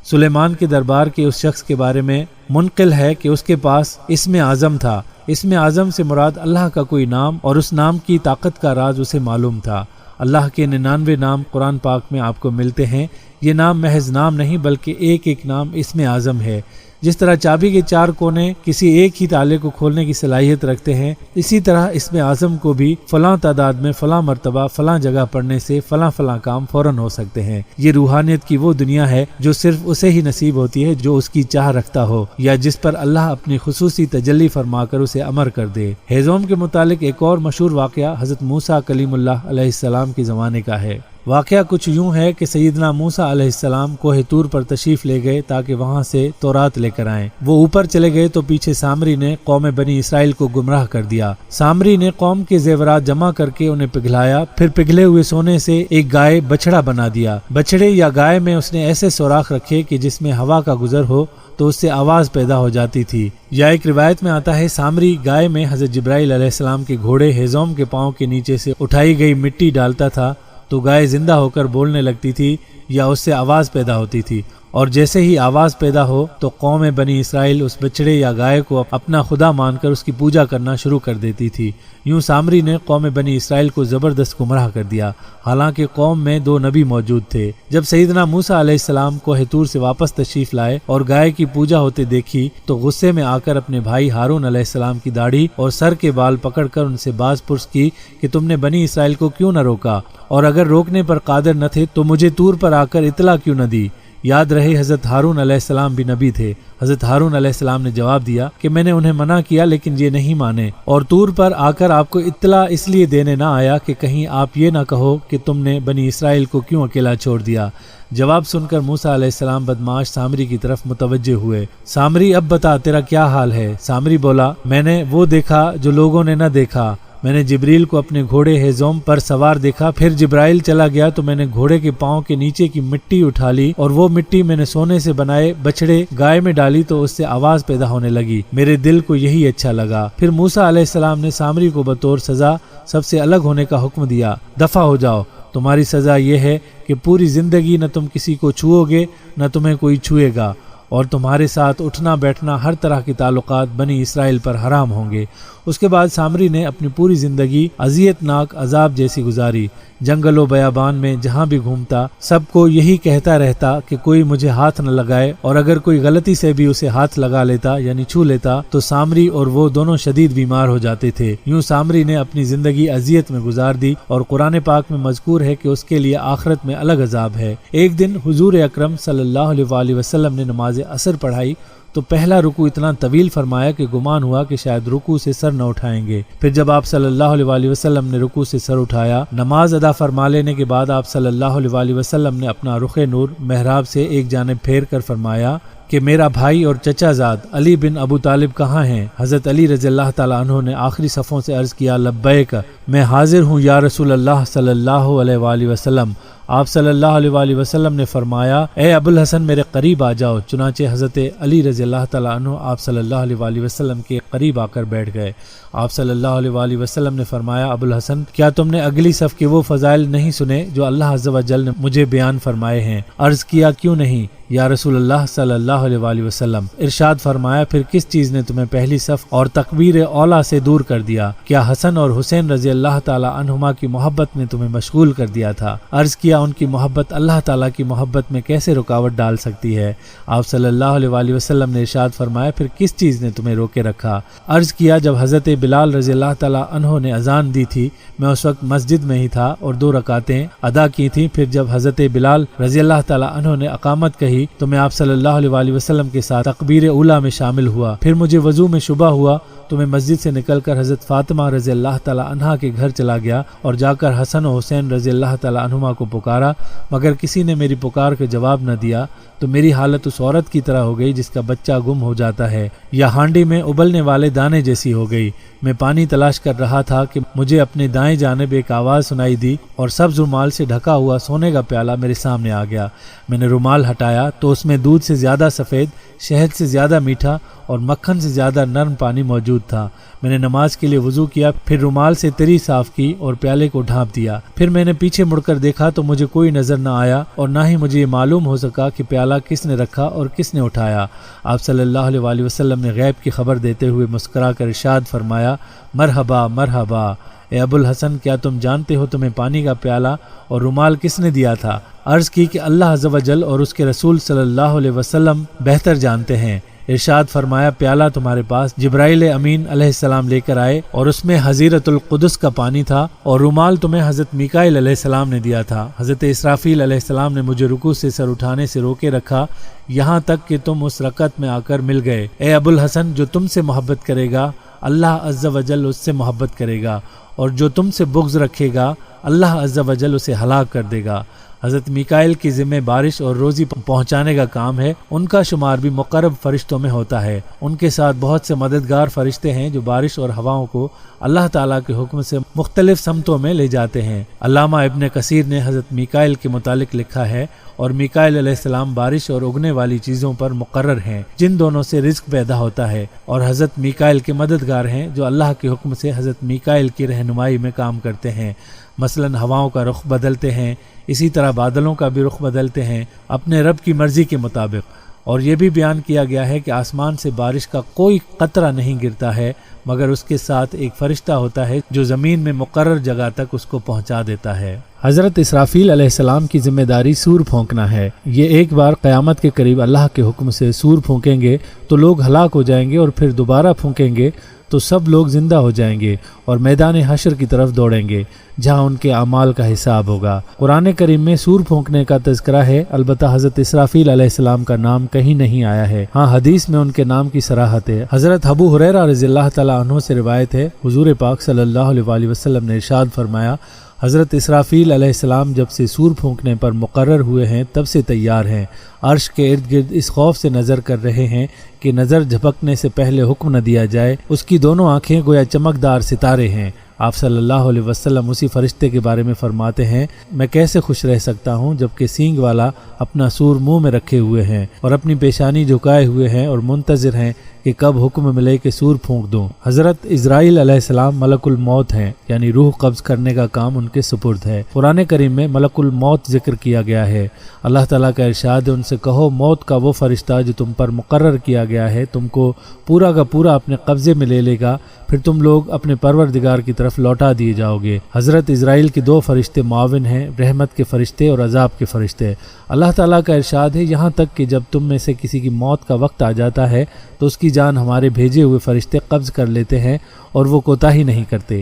S1: سلیمان کے دربار کے اس شخص کے بارے میں منقل ہے کہ اس کے پاس اسم اعظم تھا۔ اسم اعظم سے مراد اللہ کا کوئی نام، اور اس نام کی طاقت کا راز اسے معلوم تھا۔ اللہ کے 99 نام قرآن پاک میں آپ کو ملتے ہیں۔ یہ نام محض نام نہیں بلکہ ایک ایک نام اسم اعظم ہے۔ جس طرح چابی کے 4 کونے کسی ایک ہی تالے کو کھولنے کی صلاحیت رکھتے ہیں، اسی طرح اسم اعظم کو بھی فلاں تعداد میں فلاں مرتبہ فلاں جگہ پڑھنے سے فلاں فلاں کام فوراً ہو سکتے ہیں۔ یہ روحانیت کی وہ دنیا ہے جو صرف اسے ہی نصیب ہوتی ہے جو اس کی چاہ رکھتا ہو، یا جس پر اللہ اپنی خصوصی تجلی فرما کر اسے امر کر دے۔ ہیزوم کے متعلق ایک اور مشہور واقعہ حضرت موسیٰ کلیم اللہ علیہ السلام کے زمانے کا ہے۔ واقعہ کچھ یوں ہے کہ سیدنا موسیٰ علیہ السلام کوہ طور پر تشریف لے گئے تاکہ وہاں سے تورات لے کر آئیں۔ وہ اوپر چلے گئے تو پیچھے سامری نے قوم بنی اسرائیل کو گمراہ کر دیا۔ سامری نے قوم کے زیورات جمع کر کے انہیں پگھلایا، پھر پگھلے ہوئے سونے سے ایک گائے بچڑا بنا دیا۔ بچڑے یا گائے میں اس نے ایسے سوراخ رکھے کہ جس میں ہوا کا گزر ہو تو اس سے آواز پیدا ہو جاتی تھی۔ یا ایک روایت میں آتا ہے سامری گائے میں حضرت جبرائیل علیہ السلام کے گھوڑے ہیزوم کے پاؤں کے نیچے سے اٹھائی گئی مٹی ڈالتا تھا تو گائے زندہ ہو کر بولنے لگتی تھی یا اس سے آواز پیدا ہوتی تھی، اور جیسے ہی آواز پیدا ہو تو قوم بنی اسرائیل اس بچڑے یا گائے کو اپنا خدا مان کر اس کی پوجا کرنا شروع کر دیتی تھی۔ یوں سامری نے قوم بنی اسرائیل کو زبردست گمراہ کر دیا، حالانکہ قوم میں 2 نبی موجود تھے۔ جب سیدنا موسیٰ علیہ السلام کوہ طور سے واپس تشریف لائے اور گائے کی پوجا ہوتے دیکھی تو غصے میں آ کر اپنے بھائی ہارون علیہ السلام کی داڑھی اور سر کے بال پکڑ کر ان سے باز پرس کی کہ تم نے بنی اسرائیل کو کیوں نہ روکا، اور اگر روکنے پر قادر نہ تھے تو مجھے طور پر آ کر اطلاع کیوں نہ دی۔ یاد رہے حضرت ہارون علیہ السلام بھی نبی تھے۔ حضرت ہارون علیہ السلام نے جواب دیا کہ میں نے انہیں منع کیا لیکن یہ نہیں مانے، اور طور پر آ کر آپ کو اطلاع اس لیے دینے نہ آیا کہ کہیں آپ یہ نہ کہو کہ تم نے بنی اسرائیل کو کیوں اکیلا چھوڑ دیا۔ جواب سن کر موسیٰ علیہ السلام بدمعاش سامری کی طرف متوجہ ہوئے۔ سامری اب بتا تیرا کیا حال ہے؟ سامری بولا میں نے وہ دیکھا جو لوگوں نے نہ دیکھا، میں نے جبریل کو اپنے گھوڑے ہیزوم پر سوار دیکھا، پھر جبرائیل چلا گیا تو میں نے گھوڑے کے پاؤں کے نیچے کی مٹی اٹھا لی اور وہ مٹی میں نے سونے سے بنائے بچڑے گائے میں ڈالی تو اس سے آواز پیدا ہونے لگی، میرے دل کو یہی اچھا لگا۔ پھر موسیٰ علیہ السلام نے سامری کو بطور سزا سب سے الگ ہونے کا حکم دیا، دفع ہو جاؤ، تمہاری سزا یہ ہے کہ پوری زندگی نہ تم کسی کو چھوؤ گے نہ تمہیں کوئی چھوئے گا، اور تمہارے ساتھ اٹھنا بیٹھنا ہر طرح کے تعلقات بنی اسرائیل پر حرام ہوں گے۔ اس کے بعد سامری نے اپنی پوری زندگی اذیت ناک عذاب جیسی گزاری، جنگل و بیابان میں جہاں بھی گھومتا سب کو یہی کہتا رہتا کہ کوئی مجھے ہاتھ نہ لگائے، اور اگر کوئی غلطی سے بھی اسے ہاتھ لگا لیتا یعنی چھو لیتا تو سامری اور وہ دونوں شدید بیمار ہو جاتے تھے۔ یوں سامری نے اپنی زندگی اذیت میں گزار دی، اور قرآن پاک میں مذکور ہے کہ اس کے لیے آخرت میں الگ عذاب ہے۔ ایک دن حضور اکرم صلی اللہ علیہ وآلہ وسلم نے نماز عصر پڑھائی تو پہلا رکوع اتنا طویل فرمایا کہ گمان ہوا کہ شاید رکوع سے سر نہ اٹھائیں گے۔ پھر جب آپ صلی اللہ علیہ وآلہ وسلم نے رکوع سے سر اٹھایا، نماز ادا فرما لینے کے بعد آپ صلی اللہ علیہ وآلہ وسلم نے اپنا رخ نور محراب سے ایک جانب پھیر کر فرمایا کہ میرا بھائی اور چچا زاد علی بن ابو طالب کہاں ہیں؟ حضرت علی رضی اللہ تعالیٰ عنہ نے آخری صفوں سے عرض کیا، لبیک، میں حاضر ہوں یا رسول اللہ صلی اللہ علیہ وآلہ وسلم۔ آپ صلی اللہ علیہ وآلہ وسلم نے فرمایا، اے ابو الحسن میرے قریب آ جاؤ۔ چنانچہ حضرت علی رضی اللہ تعالیٰ عنہ آپ صلی اللہ علیہ وآلہ وسلم کے قریب آ کر بیٹھ گئے۔ آپ صلی اللہ علیہ وآلہ وسلم نے فرمایا، ابو الحسن کیا تم نے اگلی صف کے وہ فضائل نہیں سنے جو اللہ عز و جل نے مجھے بیان فرمائے ہیں؟ عرض کیا، کیوں نہیں یا رسول اللہ صلی اللہ علیہ وآلہ وسلم؟ ارشاد فرمایا، پھر کس چیز نے تمہیں پہلی صف اور تکبیر اولا سے دور کر دیا؟ کیا حسن اور حسین رضی اللہ تعالیٰ عنہما کی محبت نے تمہیں مشغول کر دیا تھا؟ عرض کیا، ان کی محبت اللہ تعالیٰ کی محبت میں کیسے رکاوٹ ڈال سکتی ہے؟ آپ صلی اللہ علیہ وآلہ وسلم نے ارشاد فرمایا، پھر کس چیز نے تمہیں روکے رکھا؟ عرض کیا، جب حضرت بلال رضی اللہ تعالیٰ عنہ نے اذان دی تھی میں اس وقت مسجد میں ہی تھا اور 2 رکعتیں ادا کی تھیں۔ پھر جب حضرت بلال رضی اللہ تعالیٰ عنہ نے اقامت کہی تو میں آپ صلی اللہ علیہ وآلہ وسلم کے ساتھ تکبیر اولا میں شامل ہوا۔ پھر مجھے وضو میں شبہ ہوا تو میں مسجد سے نکل کر حضرت فاطمہ رضی اللہ تعالیٰ عنہا کے گھر چلا گیا اور جا کر حسن و حسین رضی اللہ تعالیٰ عنہما کو پکارا، مگر کسی نے میری پکار کا جواب نہ دیا، تو میری حالت اس عورت کی طرح ہو گئی جس کا بچہ گم ہو جاتا ہے یا ہانڈی میں ابلنے والے دانے جیسی ہو گئی۔ میں پانی تلاش کر رہا تھا کہ مجھے اپنے دائیں جانب ایک آواز سنائی دی اور سبز رومال سے ڈھکا ہوا سونے کا پیالہ میرے سامنے آ گیا۔ میں نے رومال ہٹایا تو اس میں دودھ سے زیادہ سفید، شہد سے زیادہ میٹھا اور مکھن سے زیادہ نرم پانی موجود تھا۔ میں نے نماز کے لیے وضو کیا، پھر رومال سے تری صاف کی اور پیالے کو ڈھانپ دیا۔ پھر میں نے پیچھے مڑ کر دیکھا تو مجھے کوئی نظر نہ آیا اور نہ ہی مجھے یہ معلوم ہو سکا کہ پیالہ کس نے رکھا اور کس نے اٹھایا۔ آپ صلی اللہ علیہ وآلہ وسلم نے غیب کی خبر دیتے ہوئے مسکرا کر ارشاد فرمایا، مرحبا مرحبا، اے ابو الحسن کیا تم جانتے ہو تمہیں پانی کا پیالہ اور رومال کس نے دیا تھا؟ عرض کی کہ اللہ عز و جل اور اس کے رسول صلی اللہ علیہ وسلم بہتر جانتے ہیں۔ ارشاد فرمایا، پیالہ تمہارے پاس جبرائیل امین علیہ السلام لے کر آئے اور اس میں حضیرت القدس کا پانی تھا، اور رومال تمہیں حضرت میکائیل علیہ السلام نے دیا تھا۔ حضرت اسرافیل علیہ السلام نے مجھے رکوع سے سر اٹھانے سے روکے رکھا یہاں تک کہ تم اس رکعت میں آ کر مل گئے۔ اے ابو الحسن، جو تم سے محبت کرے گا اللہ عز و جل اس سے محبت کرے گا، اور جو تم سے بغض رکھے گا اللہ عز و جل اسے ہلاک کر دے گا۔ حضرت میکائیل کی ذمہ بارش اور روزی پہنچانے کا کام ہے، ان کا شمار بھی مقرب فرشتوں میں ہوتا ہے۔ ان کے ساتھ بہت سے مددگار فرشتے ہیں جو بارش اور ہواؤں کو اللہ تعالیٰ کے حکم سے مختلف سمتوں میں لے جاتے ہیں۔ علامہ ابن کثیر نے حضرت میکائیل کے متعلق لکھا ہے، اور میکائیل علیہ السلام بارش اور اگنے والی چیزوں پر مقرر ہیں جن دونوں سے رزق پیدا ہوتا ہے، اور حضرت میکائیل کے مددگار ہیں جو اللہ کے حکم سے حضرت میکائیل کی رہنمائی میں کام کرتے ہیں۔ مثلاً ہواؤں کا رخ بدلتے ہیں، اسی طرح بادلوں کا بھی رخ بدلتے ہیں اپنے رب کی مرضی کے مطابق۔ اور یہ بھی بیان کیا گیا ہے کہ آسمان سے بارش کا کوئی قطرہ نہیں گرتا ہے مگر اس کے ساتھ ایک فرشتہ ہوتا ہے جو زمین میں مقرر جگہ تک اس کو پہنچا دیتا ہے۔ حضرت اسرافیل علیہ السلام کی ذمہ داری سور پھونکنا ہے۔ یہ ایک بار قیامت کے قریب اللہ کے حکم سے سور پھونکیں گے تو لوگ ہلاک ہو جائیں گے، اور پھر دوبارہ پھونکیں گے تو سب لوگ زندہ ہو جائیں گے اور میدان حشر کی طرف دوڑیں گے جہاں ان کے اعمال کا حساب ہوگا۔ قرآن کریم میں سور پھونکنے کا تذکرہ ہے، البتہ حضرت اسرافیل علیہ السلام کا نام کہیں نہیں آیا ہے۔ ہاں حدیث میں ان کے نام کی صراحت ہے۔ حضرت ابو ہریرہ رضی اللہ تعالیٰ عنہ سے روایت ہے، حضور پاک صلی اللہ علیہ وسلم نے ارشاد فرمایا، حضرت اسرافیل علیہ السلام جب سے سور پھونکنے پر مقرر ہوئے ہیں تب سے تیار ہیں، عرش کے ارد گرد اس خوف سے نظر کر رہے ہیں کہ نظر جھپکنے سے پہلے حکم نہ دیا جائے۔ اس کی دونوں آنکھیں گویا چمکدار ستارے ہیں۔ آپ صلی اللہ علیہ وسلم اسی فرشتے کے بارے میں فرماتے ہیں، میں کیسے خوش رہ سکتا ہوں جبکہ سینگ والا اپنا سور منہ میں رکھے ہوئے ہیں اور اپنی پیشانی جھکائے ہوئے ہیں اور منتظر ہیں کہ کب حکم ملے کہ سور پھونک دوں۔ حضرت اسرائیل علیہ السلام ملک الموت ہیں، یعنی روح قبض کرنے کا کام ان کے سپرد ہے۔ قرآن کریم میں ملک الموت ذکر کیا گیا ہے۔ اللہ تعالیٰ کا ارشاد ہے، ان سے کہو موت کا وہ فرشتہ جو تم پر مقرر کیا گیا ہے تم کو پورا کا پورا اپنے قبضے میں لے لے گا، پھر تم لوگ اپنے پروردگار کی طرف لوٹا دیے جاؤ گے۔ حضرت اسرائیل کے دو فرشتے معاون ہیں، رحمت کے فرشتے اور عذاب کے فرشتے۔ اللہ تعالیٰ کا ارشاد ہے، یہاں تک کہ جب تم میں سے کسی کی موت کا وقت آ جاتا ہے تو اس کی جان ہمارے بھیجے ہوئے فرشتے قبض کر لیتے ہیں اور وہ کوتاہی نہیں کرتے۔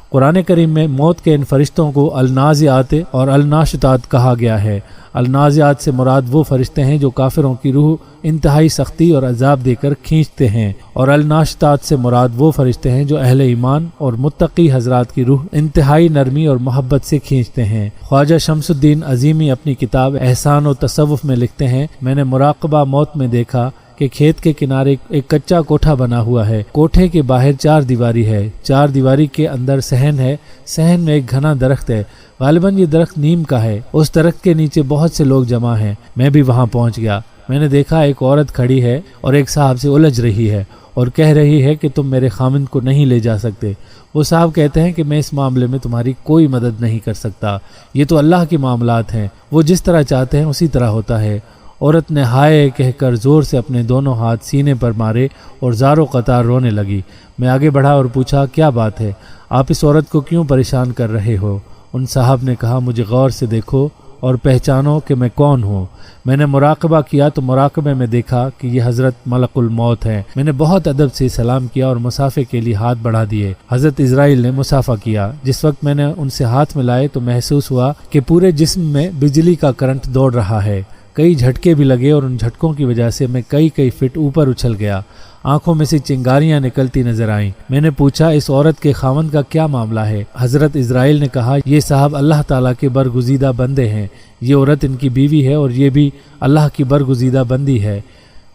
S1: قرآن کریم میں موت کے ان فرشتوں کو النازعات اور الناشطات کہا گیا ہے۔ النازعات سے مراد وہ فرشتے ہیں جو کافروں کی روح انتہائی سختی اور عذاب دے کر کھینچتے ہیں، اور الناشطات سے مراد وہ فرشتے ہیں جو اہل ایمان اور متقی حضرات کی روح انتہائی نرمی اور محبت سے کھینچتے ہیں۔ خواجہ شمس الدین عظیمی اپنی کتاب احسان و تصوف میں لکھتے ہیں، میں نے مراقبہ موت میں دیکھا کہ کھیت کے کنارے ایک کچا کوٹھا بنا ہوا ہے، کوٹھے کے باہر 4 دیواری ہے، 4 دیواری کے اندر صحن ہے، صحن میں ایک گھنا درخت ہے، غالباً یہ درخت نیم کا ہے، اس درخت کے نیچے بہت سے لوگ جمع ہیں۔ میں بھی وہاں پہنچ گیا، میں نے دیکھا ایک عورت کھڑی ہے اور ایک صاحب سے الجھ رہی ہے اور کہہ رہی ہے کہ تم میرے خامند کو نہیں لے جا سکتے۔ وہ صاحب کہتے ہیں کہ میں اس معاملے میں تمہاری کوئی مدد نہیں کر سکتا، یہ تو اللہ کے معاملات ہیں، وہ جس طرح چاہتے ہیں اسی طرح ہوتا ہے۔ عورت نے ہائے کہہ کر زور سے اپنے دونوں ہاتھ سینے پر مارے اور زار و قطار رونے لگی۔ میں آگے بڑھا اور پوچھا، کیا بات ہے؟ آپ اس عورت کو کیوں پریشان کر رہے ہو؟ ان صاحب نے کہا، مجھے غور سے دیکھو اور پہچانو کہ میں کون ہوں۔ میں نے مراقبہ کیا تو مراقبے میں دیکھا کہ یہ حضرت ملک الموت ہے۔ میں نے بہت ادب سے سلام کیا اور مصافحے کے لیے ہاتھ بڑھا دیے۔ حضرت اسرائیل نے مصافحہ کیا۔ جس وقت میں نے ان سے ہاتھ ملائے تو محسوس ہوا کہ پورے جسم میں بجلی کا کرنٹ دوڑ رہا ہے۔ کئی جھٹکے بھی لگے اور ان جھٹکوں کی وجہ سے میں کئی فٹ اوپر اچھل گیا۔ آنکھوں میں سے چنگاریاں نکلتی نظر آئیں۔ میں نے پوچھا، اس عورت کے خاوند کا کیا معاملہ ہے؟ حضرت اسرائیل نے کہا، یہ صاحب اللہ تعالیٰ کے برگزیدہ بندے ہیں، یہ عورت ان کی بیوی ہے اور یہ بھی اللہ کی برگزیدہ بندی ہے۔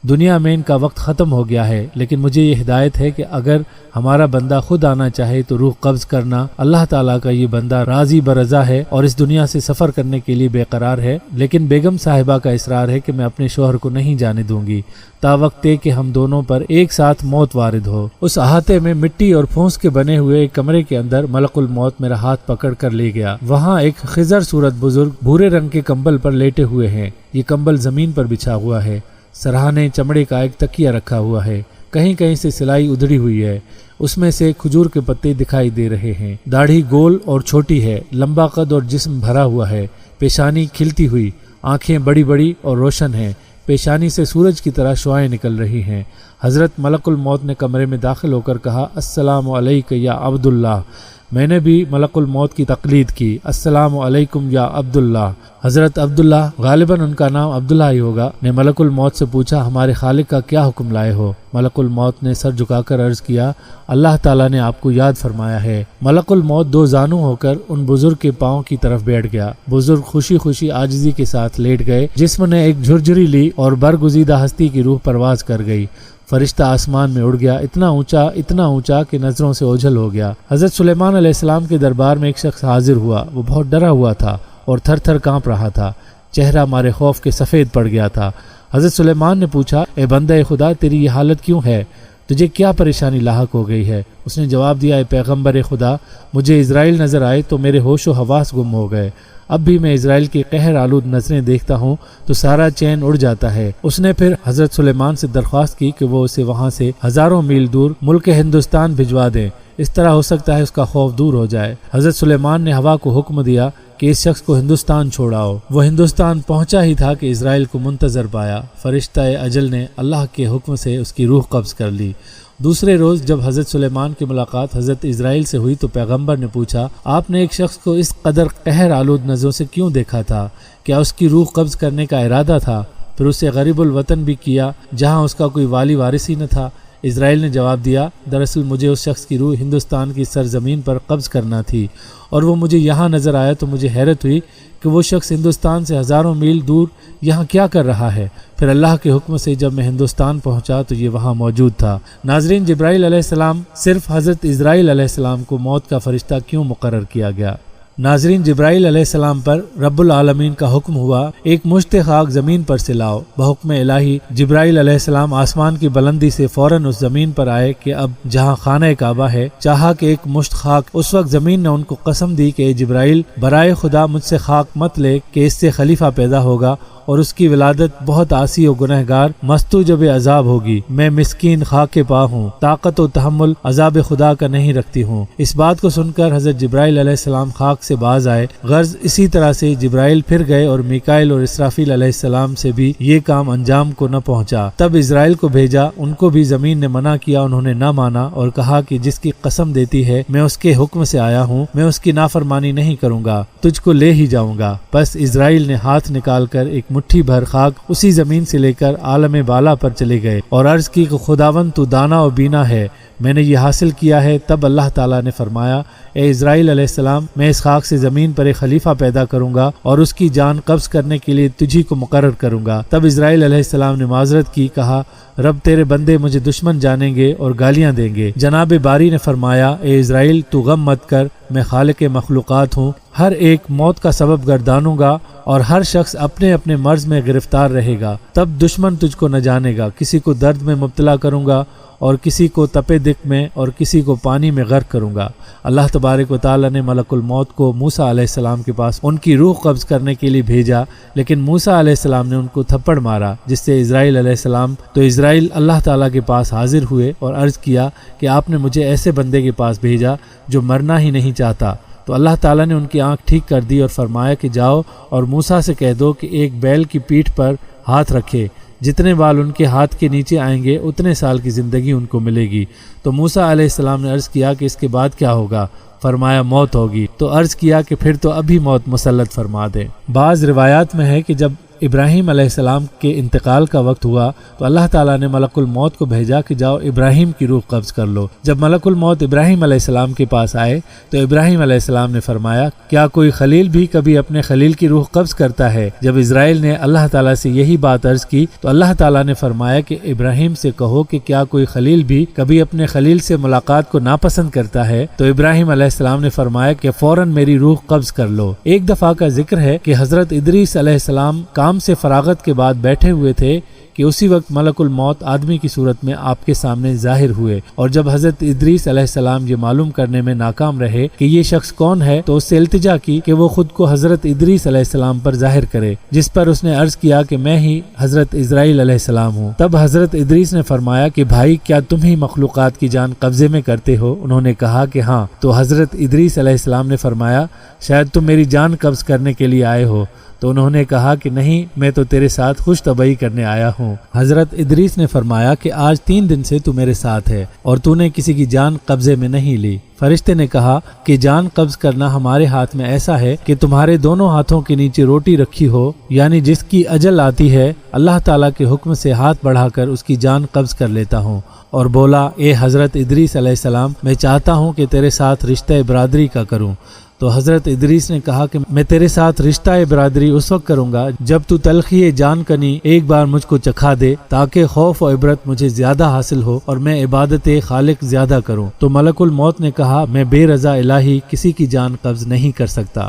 S1: دنیا میں ان کا وقت ختم ہو گیا ہے، لیکن مجھے یہ ہدایت ہے کہ اگر ہمارا بندہ خود آنا چاہے تو روح قبض کرنا۔ اللہ تعالیٰ کا یہ بندہ راضی برضا ہے اور اس دنیا سے سفر کرنے کے لیے بے قرار ہے، لیکن بیگم صاحبہ کا اصرار ہے کہ میں اپنے شوہر کو نہیں جانے دوں گی تا وقت کہ ہم دونوں پر ایک ساتھ موت وارد ہو۔ اس احاطے میں مٹی اور پھونس کے بنے ہوئے ایک کمرے کے اندر ملک الموت میرا ہاتھ پکڑ کر لے گیا۔ وہاں ایک خضر صورت بزرگ بھورے رنگ کے کمبل پر لیٹے ہوئے ہیں۔ یہ کمبل زمین پر بچھا ہوا ہے، سرہانے چمڑے کا ایک تکیہ رکھا ہوا ہے، کہیں کہیں سے سلائی ادھڑی ہوئی ہے، اس میں سے کھجور کے پتے دکھائی دے رہے ہیں۔ داڑھی گول اور چھوٹی ہے، لمبا قد اور جسم بھرا ہوا ہے، پیشانی کھلتی ہوئی، آنکھیں بڑی بڑی اور روشن ہیں، پیشانی سے سورج کی طرح شعاعیں نکل رہی ہیں۔ حضرت ملک الموت نے کمرے میں داخل ہو کر کہا، السلام علیک یا عبداللہ۔ میں نے بھی ملک الموت کی تقلید کی، السلام علیکم یا عبداللہ۔ حضرت عبداللہ، غالباً ان کا نام عبداللہ ہی ہوگا، نے ملک الموت سے پوچھا، ہمارے خالق کا کیا حکم لائے ہو؟ ملک الموت نے سر جھکا کر عرض کیا، اللہ تعالیٰ نے آپ کو یاد فرمایا ہے۔ ملک الموت 2 زانو ہو کر ان بزرگ کے پاؤں کی طرف بیٹھ گیا۔ بزرگ خوشی خوشی عاجزی کے ساتھ لیٹ گئے۔ جسم نے ایک جھرجھری لی اور برگزیدہ ہستی کی روح پرواز کر گئی۔ فرشتہ آسمان میں اڑ گیا، اتنا اونچا کہ نظروں سے اوجھل ہو گیا۔ حضرت سلیمان علیہ السلام کے دربار میں ایک شخص حاضر ہوا، وہ بہت ڈرا ہوا تھا اور تھر تھر کانپ رہا تھا، چہرہ مارے خوف کے سفید پڑ گیا تھا۔ حضرت سلیمان نے پوچھا، اے بندہ خدا، تیری یہ حالت کیوں ہے؟ تجھے کیا پریشانی لاحق ہو گئی ہے؟ اس نے جواب دیا، اے پیغمبر خدا، مجھے اسرائیل نظر آئے تو میرے ہوش و حواس گم ہو گئے۔ اب بھی میں اسرائیل کی قہر آلود نظریں دیکھتا ہوں تو سارا چین اڑ جاتا ہے۔ اس نے پھر حضرت سلیمان سے درخواست کی کہ وہ اسے وہاں سے ہزاروں میل دور ملک ہندوستان بھجوا دیں، اس طرح ہو سکتا ہے اس کا خوف دور ہو جائے۔ حضرت سلیمان نے ہوا کو حکم دیا کہ اس شخص کو ہندوستان چھوڑاؤ۔ وہ ہندوستان پہنچا ہی تھا کہ اسرائیل کو منتظر پایا۔ فرشتہ اجل نے اللہ کے حکم سے اس کی روح قبض کر لی۔ دوسرے روز جب حضرت سلیمان کی ملاقات حضرت اسرائیل سے ہوئی تو پیغمبر نے پوچھا، آپ نے ایک شخص کو اس قدر قہر آلود نظروں سے کیوں دیکھا تھا؟ کیا اس کی روح قبض کرنے کا ارادہ تھا؟ پھر اسے غریب الوطن بھی کیا جہاں اس کا کوئی والی وارث ہی نہ تھا۔ اسرائیل نے جواب دیا، دراصل مجھے اس شخص کی روح ہندوستان کی سرزمین پر قبض کرنا تھی، اور وہ مجھے یہاں نظر آیا تو مجھے حیرت ہوئی کہ وہ شخص ہندوستان سے ہزاروں میل دور یہاں کیا کر رہا ہے۔ پھر اللہ کے حکم سے جب میں ہندوستان پہنچا تو یہ وہاں موجود تھا۔ ناظرین، جبرائیل علیہ السلام صرف حضرت اسرائیل علیہ السلام کو موت کا فرشتہ کیوں مقرر کیا گیا؟ ناظرین، جبرائیل علیہ السلام پر رب العالمین کا حکم ہوا، ایک مشت خاک زمین پر سے لاؤ۔ بحکم الہی جبرائیل علیہ السلام آسمان کی بلندی سے فوراً اس زمین پر آئے کہ اب جہاں خانہ کعبہ ہے، چاہا کہ ایک مشت خاک۔ اس وقت زمین نے ان کو قسم دی کہ اے جبرائیل، برائے خدا مجھ سے خاک مت لے کہ اس سے خلیفہ پیدا ہوگا اور اس کی ولادت بہت عاصی و گنہگار مستوجب عذاب ہوگی۔ میں مسکین خاک پا ہوں، طاقت و تحمل عذاب خدا کا نہیں رکھتی ہوں۔ اس بات کو سن کر حضرت جبرائیل علیہ السلام خاک سے باز آئے۔ غرض اسی طرح سے جبرائیل پھر گئے اور میکائیل اور اسرافیل علیہ السلام سے بھی یہ کام انجام کو نہ پہنچا۔ تب اسرائیل کو بھیجا، ان کو بھی زمین نے منع کیا، انہوں نے نہ مانا اور کہا کہ جس کی قسم دیتی ہے میں اس کے حکم سے آیا ہوں، میں اس کی نافرمانی نہیں کروں گا، تجھ کو لے ہی جاؤں گا۔ بس اسرائیل نے ہاتھ نکال کر ایک مٹھی بھر خاک اسی زمین سے لے کر عالم بالا پر چلے گئے اور عرض کی کہ خداوند تو دانا و بینا ہے، میں نے یہ حاصل کیا ہے۔ تب اللہ تعالیٰ نے فرمایا، اے اسرائیل علیہ السلام، میں اس خاک سے زمین پر ایک خلیفہ پیدا کروں گا اور اس کی جان قبض کرنے کے لیے تجھی کو مقرر کروں گا۔ تب اسرائیل علیہ السلام نے معذرت کی، کہا، رب تیرے بندے مجھے دشمن جانیں گے اور گالیاں دیں گے۔ جناب باری نے فرمایا، اے اسرائیل، تو غم مت کر، میں خالق مخلوقات ہوں، ہر ایک موت کا سبب گردانوں گا اور ہر شخص اپنے اپنے مرض میں گرفتار رہے گا۔ تب دشمن تجھ کو نہ جانے گا، کسی کو درد میں مبتلا کروں گا اور کسی کو تپے دق میں اور کسی کو پانی میں غرق کروں گا۔ اللہ تبارک و تعالیٰ نے ملک الموت کو موسیٰ علیہ السلام کے پاس ان کی روح قبض کرنے کے لیے بھیجا، لیکن موسیٰ علیہ السلام نے ان کو تھپڑ مارا، جس سے اسرائیل علیہ السلام تو اسرائیل اللہ تعالیٰ کے پاس حاضر ہوئے اور عرض کیا کہ آپ نے مجھے ایسے بندے کے پاس بھیجا جو مرنا ہی نہیں چاہتا۔ تو اللہ تعالیٰ نے ان کی آنکھ ٹھیک کر دی اور فرمایا کہ جاؤ اور موسیٰ سے کہہ دو کہ ایک بیل کی پیٹھ پر ہاتھ رکھے، جتنے بال ان کے ہاتھ کے نیچے آئیں گے اتنے سال کی زندگی ان کو ملے گی۔ تو موسیٰ علیہ السلام نے عرض کیا کہ اس کے بعد کیا ہوگا؟ فرمایا موت ہوگی۔ تو عرض کیا کہ پھر تو ابھی موت مسلط فرما دے۔ بعض روایات میں ہے کہ جب ابراہیم علیہ السلام کے انتقال کا وقت ہوا تو اللہ تعالیٰ نے ملک الموت کو بھیجا کہ جاؤ ابراہیم کی روح قبض کر لو۔ جب ملک الموت ابراہیم علیہ السلام کے پاس آئے تو ابراہیم علیہ السلام نے فرمایا، کیا کوئی خلیل بھی کبھی اپنے خلیل کی روح قبض کرتا ہے؟ جب اسرائیل نے اللہ تعالیٰ سے یہی بات عرض کی تو اللہ تعالیٰ نے فرمایا کہ ابراہیم سے کہو کہ کیا کوئی خلیل بھی کبھی اپنے خلیل سے ملاقات کو ناپسند کرتا ہے؟ تو ابراہیم علیہ السلام نے فرمایا کہ فوراً میری روح قبض کر لو۔ ایک دفعہ کا ذکر ہے کہ حضرت ادریس علیہ السلام کام سے فراغت کے بعد بیٹھے ہوئے تھے کہ اسی وقت ملک الموت آدمی کی صورت میں آپ کے سامنے ظاہر ہوئے، اور جب حضرت ادریس علیہ السلام یہ معلوم کرنے میں ناکام رہے کہ یہ شخص کون ہے تو اس سے التجا کی کہ وہ خود کو حضرت ادریس علیہ السلام پر ظاہر کرے، جس پر اس نے عرض کیا کہ میں ہی حضرت اسرائیل علیہ السلام ہوں۔ تب حضرت ادریس نے فرمایا کہ بھائی، کیا تم ہی مخلوقات کی جان قبضے میں کرتے ہو؟ انہوں نے کہا کہ ہاں۔ تو حضرت ادریس علیہ السلام نے فرمایا، شاید تم میری جان قبض کرنے کے لیے آئے ہو۔ تو انہوں نے کہا کہ نہیں، میں تو تیرے ساتھ خوش طبعی کرنے آیا ہوں۔ حضرت ادریس نے فرمایا کہ آج 3 دن سے تو میرے ساتھ ہے اور تو نے کسی کی جان قبضے میں نہیں لی۔ فرشتے نے کہا کہ جان قبض کرنا ہمارے ہاتھ میں ایسا ہے کہ تمہارے دونوں ہاتھوں کے نیچے روٹی رکھی ہو، یعنی جس کی اجل آتی ہے اللہ تعالیٰ کے حکم سے ہاتھ بڑھا کر اس کی جان قبض کر لیتا ہوں۔ اور بولا، اے حضرت ادریس علیہ السلام، میں چاہتا ہوں کہ تیرے ساتھ رشتہ برادری کا کروں۔ تو حضرت ادریس نے کہا کہ میں تیرے ساتھ رشتہ برادری اس وقت کروں گا جب تو تلخی جان کنی ایک بار مجھ کو چکھا دے، تاکہ خوف و عبرت مجھے زیادہ حاصل ہو اور میں عبادت خالق زیادہ کروں۔ تو ملک الموت نے کہا، میں بے رضا الہی کسی کی جان قبض نہیں کر سکتا۔